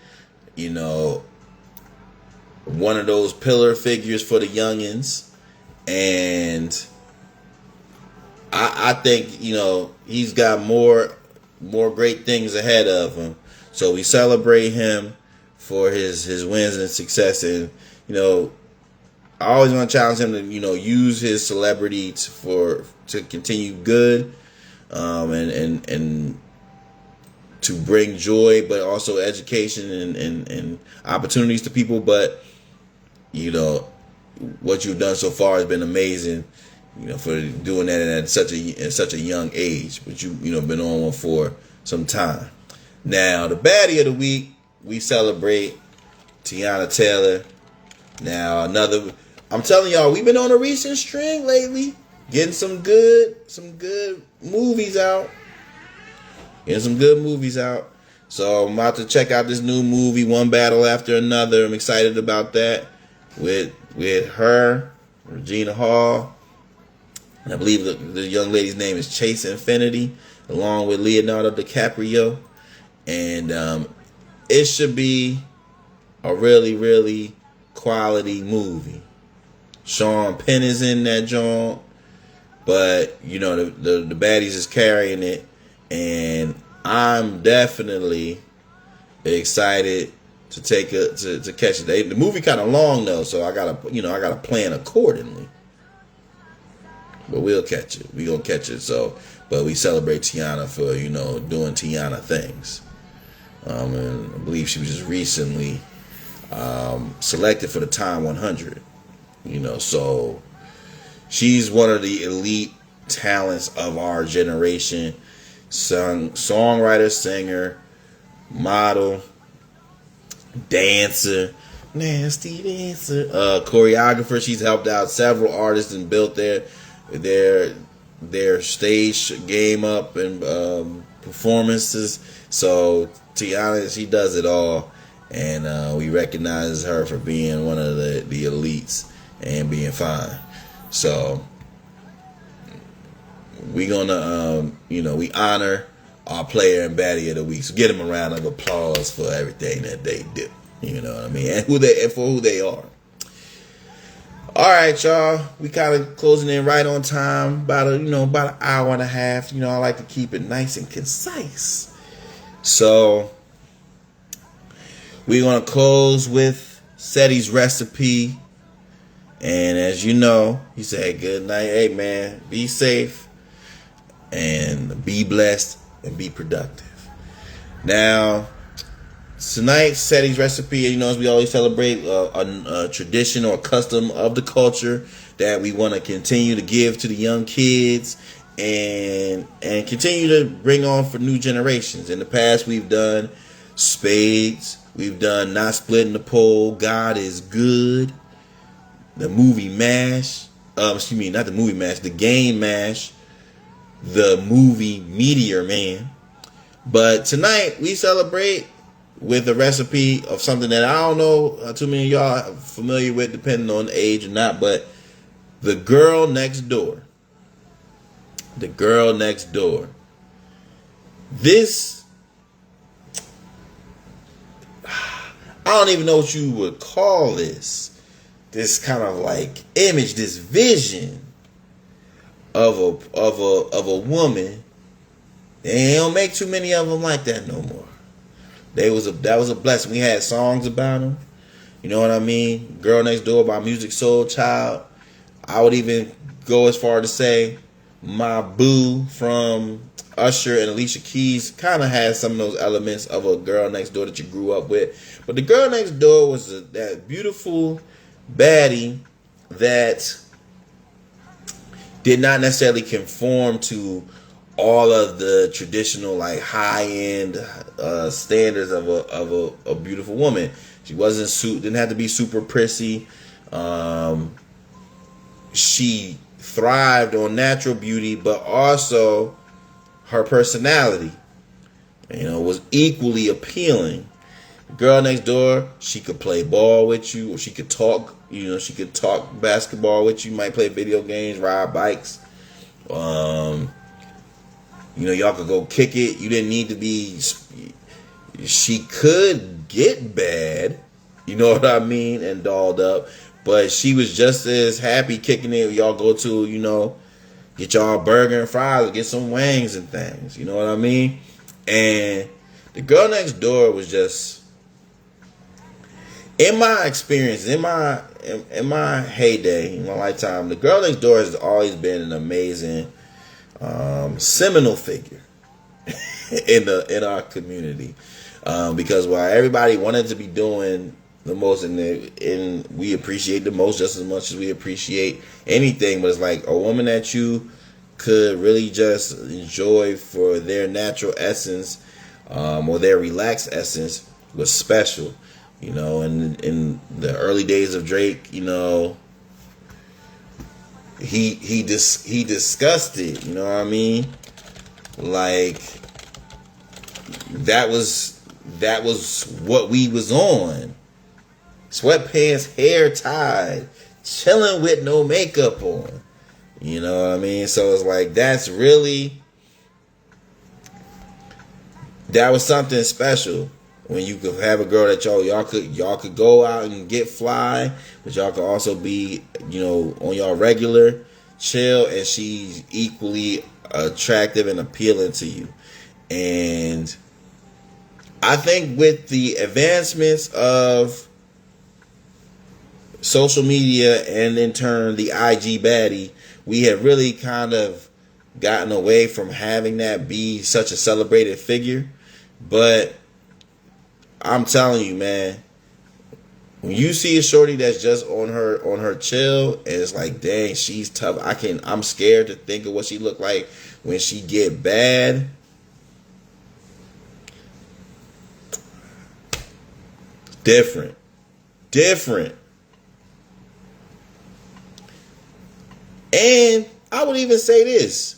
you know, one of those pillar figures for the youngins. And I think, you know, he's got more great things ahead of him. So we celebrate him for his wins and success. And, you know, I always want to challenge him to, you know, use his celebrity to continue good, and to bring joy, but also education and opportunities to people. But, you know, what you've done so far has been amazing, you know, for doing that at such a young age. But you know, been on one for some time. Now, the baddie of the week, we celebrate Teyana Taylor. Now, I'm telling y'all, we've been on a recent string lately, getting some good movies out. So I'm about to check out this new movie, One Battle After Another. I'm excited about that. With her, Regina Hall, and I believe the young lady's name is Chase Infinity, along with Leonardo DiCaprio. And it should be a really, really quality movie. Sean Penn is in that joint, but you know, the baddies is carrying it, and I'm definitely excited to to catch it. The movie kind of long though, so I gotta plan accordingly. But we'll catch it. We gonna catch it. So, but we celebrate Teyana for, you know, doing Teyana things. And I believe she was just recently selected for the Time 100. You know, so she's one of the elite talents of our generation. Songwriter, singer, model, dancer, nasty dancer, choreographer. She's helped out several artists and built their stage game up and performances. So Teyana, she does it all, and we recognize her for being one of the elites and being fine. So we gonna we honor our player and baddie of the week. So get them a round of applause for everything that they do. You know what I mean? And for who they are. All right, y'all. We kind of closing in right on time. About an hour and a half. You know, I like to keep it nice and concise. So we're gonna close with Ceddy's recipe. And as you know, he said, good night. Hey man, be safe and be blessed and be productive. Now, tonight, Ceddy's recipe, you know, as we always celebrate a tradition or a custom of the culture that we want to continue to give to the young kids and continue to bring on for new generations. In the past, we've done spades. We've done Not Splitting the Pole, God is Good, the movie MASH. Not the movie MASH, the game MASH, the movie Meteor Man. But tonight, we celebrate with a recipe of something that I don't know too many of y'all are familiar with, depending on the age or not, but The Girl Next Door. The Girl Next Door. This, I don't even know what you would call this. This kind of like image, this vision of a woman. They don't make too many of them like that no more. That was a blessing. We had songs about them. You know what I mean? Girl Next Door by Music Soul Child. I would even go as far to say My Boo from Usher and Alicia Keys kind of has some of those elements of a girl next door that you grew up with. But the Girl Next Door was that beautiful baddie that did not necessarily conform to all of the traditional like high-end standards of a beautiful woman. She didn't have to be super prissy. She thrived on natural beauty, but also her personality, was equally appealing. Girl Next Door, she could play ball with you, or she could talk. She could talk basketball with you. Might play video games, ride bikes. Y'all could go kick it. You didn't need to be. She could get bad, you know what I mean, and dolled up, but she was just as happy kicking it. Y'all go to, you know, get y'all burger and fries, get some wings and things, you know what I mean? And the girl next door was just, in my experience, in my heyday, in my lifetime, the girl next door has always been an amazing, seminal figure in our community, because while everybody wanted to be doing the most, and we appreciate the most just as much as we appreciate anything, but it's like a woman that you could really just enjoy for their natural essence, or their relaxed essence, was special. You know, and in the early days of Drake, you know, he discussed it. You know what I mean? Like that was what we was on. Sweatpants, hair tied, chilling with no makeup on. You know what I mean? So it's like that was something special. When you could have a girl that y'all could go out and get fly, but y'all could also be, you know, on y'all regular chill, and she's equally attractive and appealing to you. And I think with the advancements of social media and in turn the IG baddie, we have really kind of gotten away from having that be such a celebrated figure. But I'm telling you, man, when you see a shorty that's just on her chill, and it's like, dang, she's tough. I'm scared to think of what she look like when she get bad. Different. And I would even say this.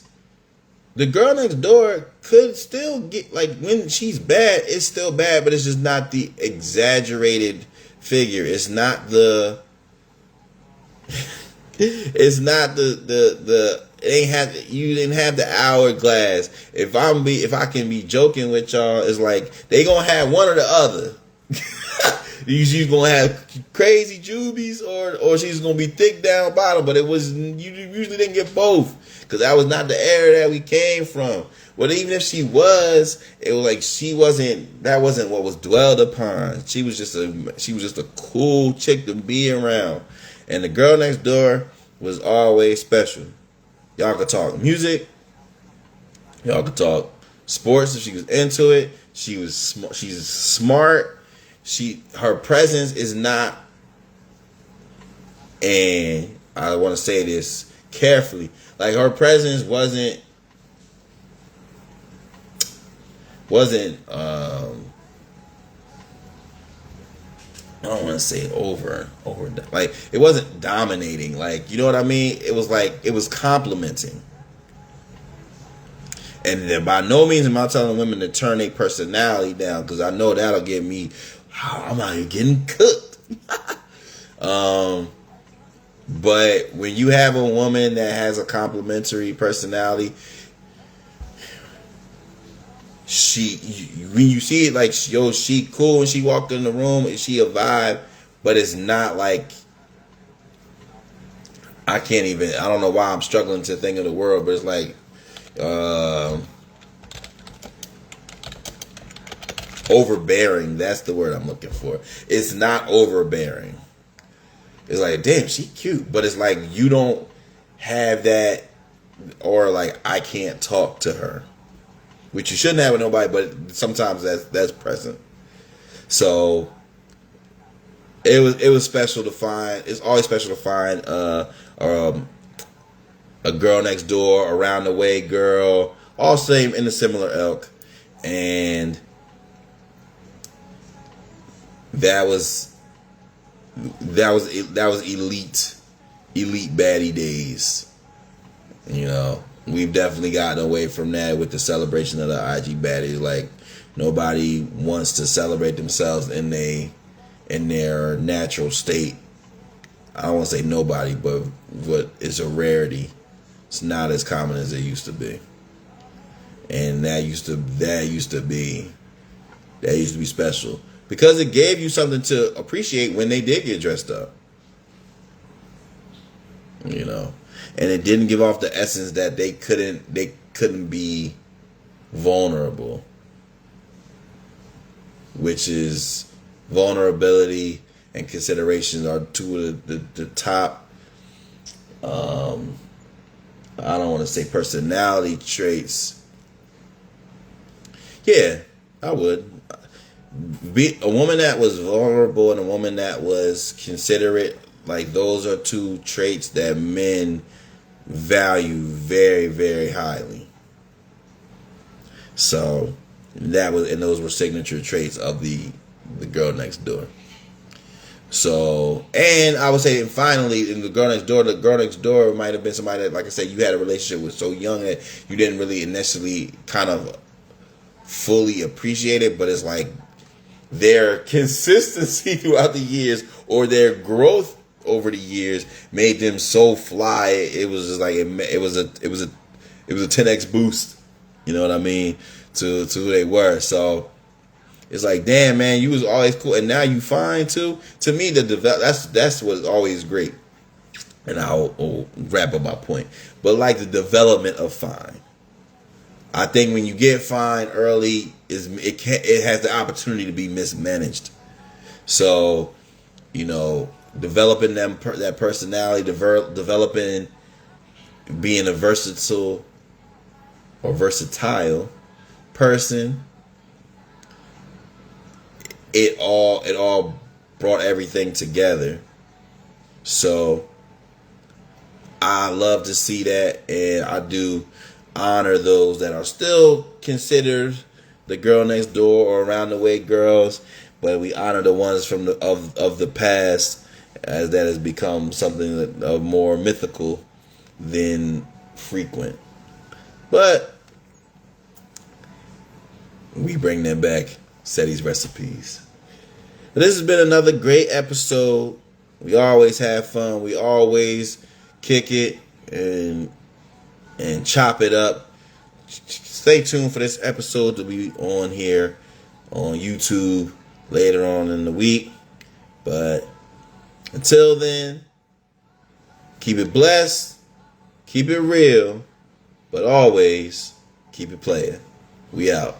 The girl next door could still get, like, when she's bad, it's still bad, but it's just not the exaggerated figure. It's not the it's not the it ain't have, you didn't have the hourglass. If I can be joking with y'all, it's like they gonna have one or the other. She's gonna have crazy jubies, or she's gonna be thick down bottom. But you usually didn't get both, because that was not the era that we came from. But even if she was, it was like that wasn't what was dwelled upon. She was just a cool chick to be around. And the girl next door was always special. Y'all could talk music. Y'all could talk sports if she was into it. She's smart. Her presence is not, and I want to say this carefully, like her presence wasn't I don't want to say over, like it wasn't dominating, like, you know what I mean? It was like, it was complimenting. And then by no means am I telling women to turn their personality down, because I know that'll get me, I'm out here getting cooked. But when you have a woman that has a complimentary personality, when you see it, like, yo, she cool when she walked in the room, and she a vibe, but it's not like, I don't know why I'm struggling to think of the word, but it's like, overbearing. That's the word I'm looking for. It's not overbearing. It's like, damn, she cute, but it's like you don't have that, or like, I can't talk to her, which you shouldn't have with nobody, but sometimes that's present. So it was special to find. It's always special to find a girl next door, around the way girl, all same in a similar ilk, and that was elite baddie days. You know, we've definitely gotten away from that with the celebration of the IG baddies. Like, nobody wants to celebrate themselves in their natural state. I don't want to say nobody, but it's a rarity. It's not as common as it used to be. And that used to be special. because it gave you something to appreciate when they did get dressed up. You know, and it didn't give off the essence that they couldn't be vulnerable, which is vulnerability and considerations are two of the top, I don't want to say personality traits. Yeah, I would. Be a woman that was vulnerable and a woman that was considerate. Like, those are two traits that men value very, very highly. So those were signature traits of the girl next door. So, and I would say, and finally, in the girl next door might have been somebody that, like I said, you had a relationship with so young that you didn't really initially kind of fully appreciate it, but it's like their consistency throughout the years or their growth over the years made them so fly. It was just like it was a 10x boost. You know what I mean, to who they were. So it's like, damn, man, you was always cool, and now you fine too. To me, that's what's always great. And I'll wrap up my point. But like the development of fine, I think when you get fine early, it has the opportunity to be mismanaged. So, you know, developing that personality, developing being a versatile person. It all brought everything together. So I love to see that, and I do honor those that are still considered the girl next door or around the way girls, but we honor the ones from of the past, as that has become something of more mythical than frequent. But we bring them back, Ceddy's recipes. But this has been another great episode. We always have fun. We always kick it and chop it up. Stay tuned for this episode to be on here on YouTube later on in the week. But until then, keep it blessed, keep it real, but always keep it playing. We out.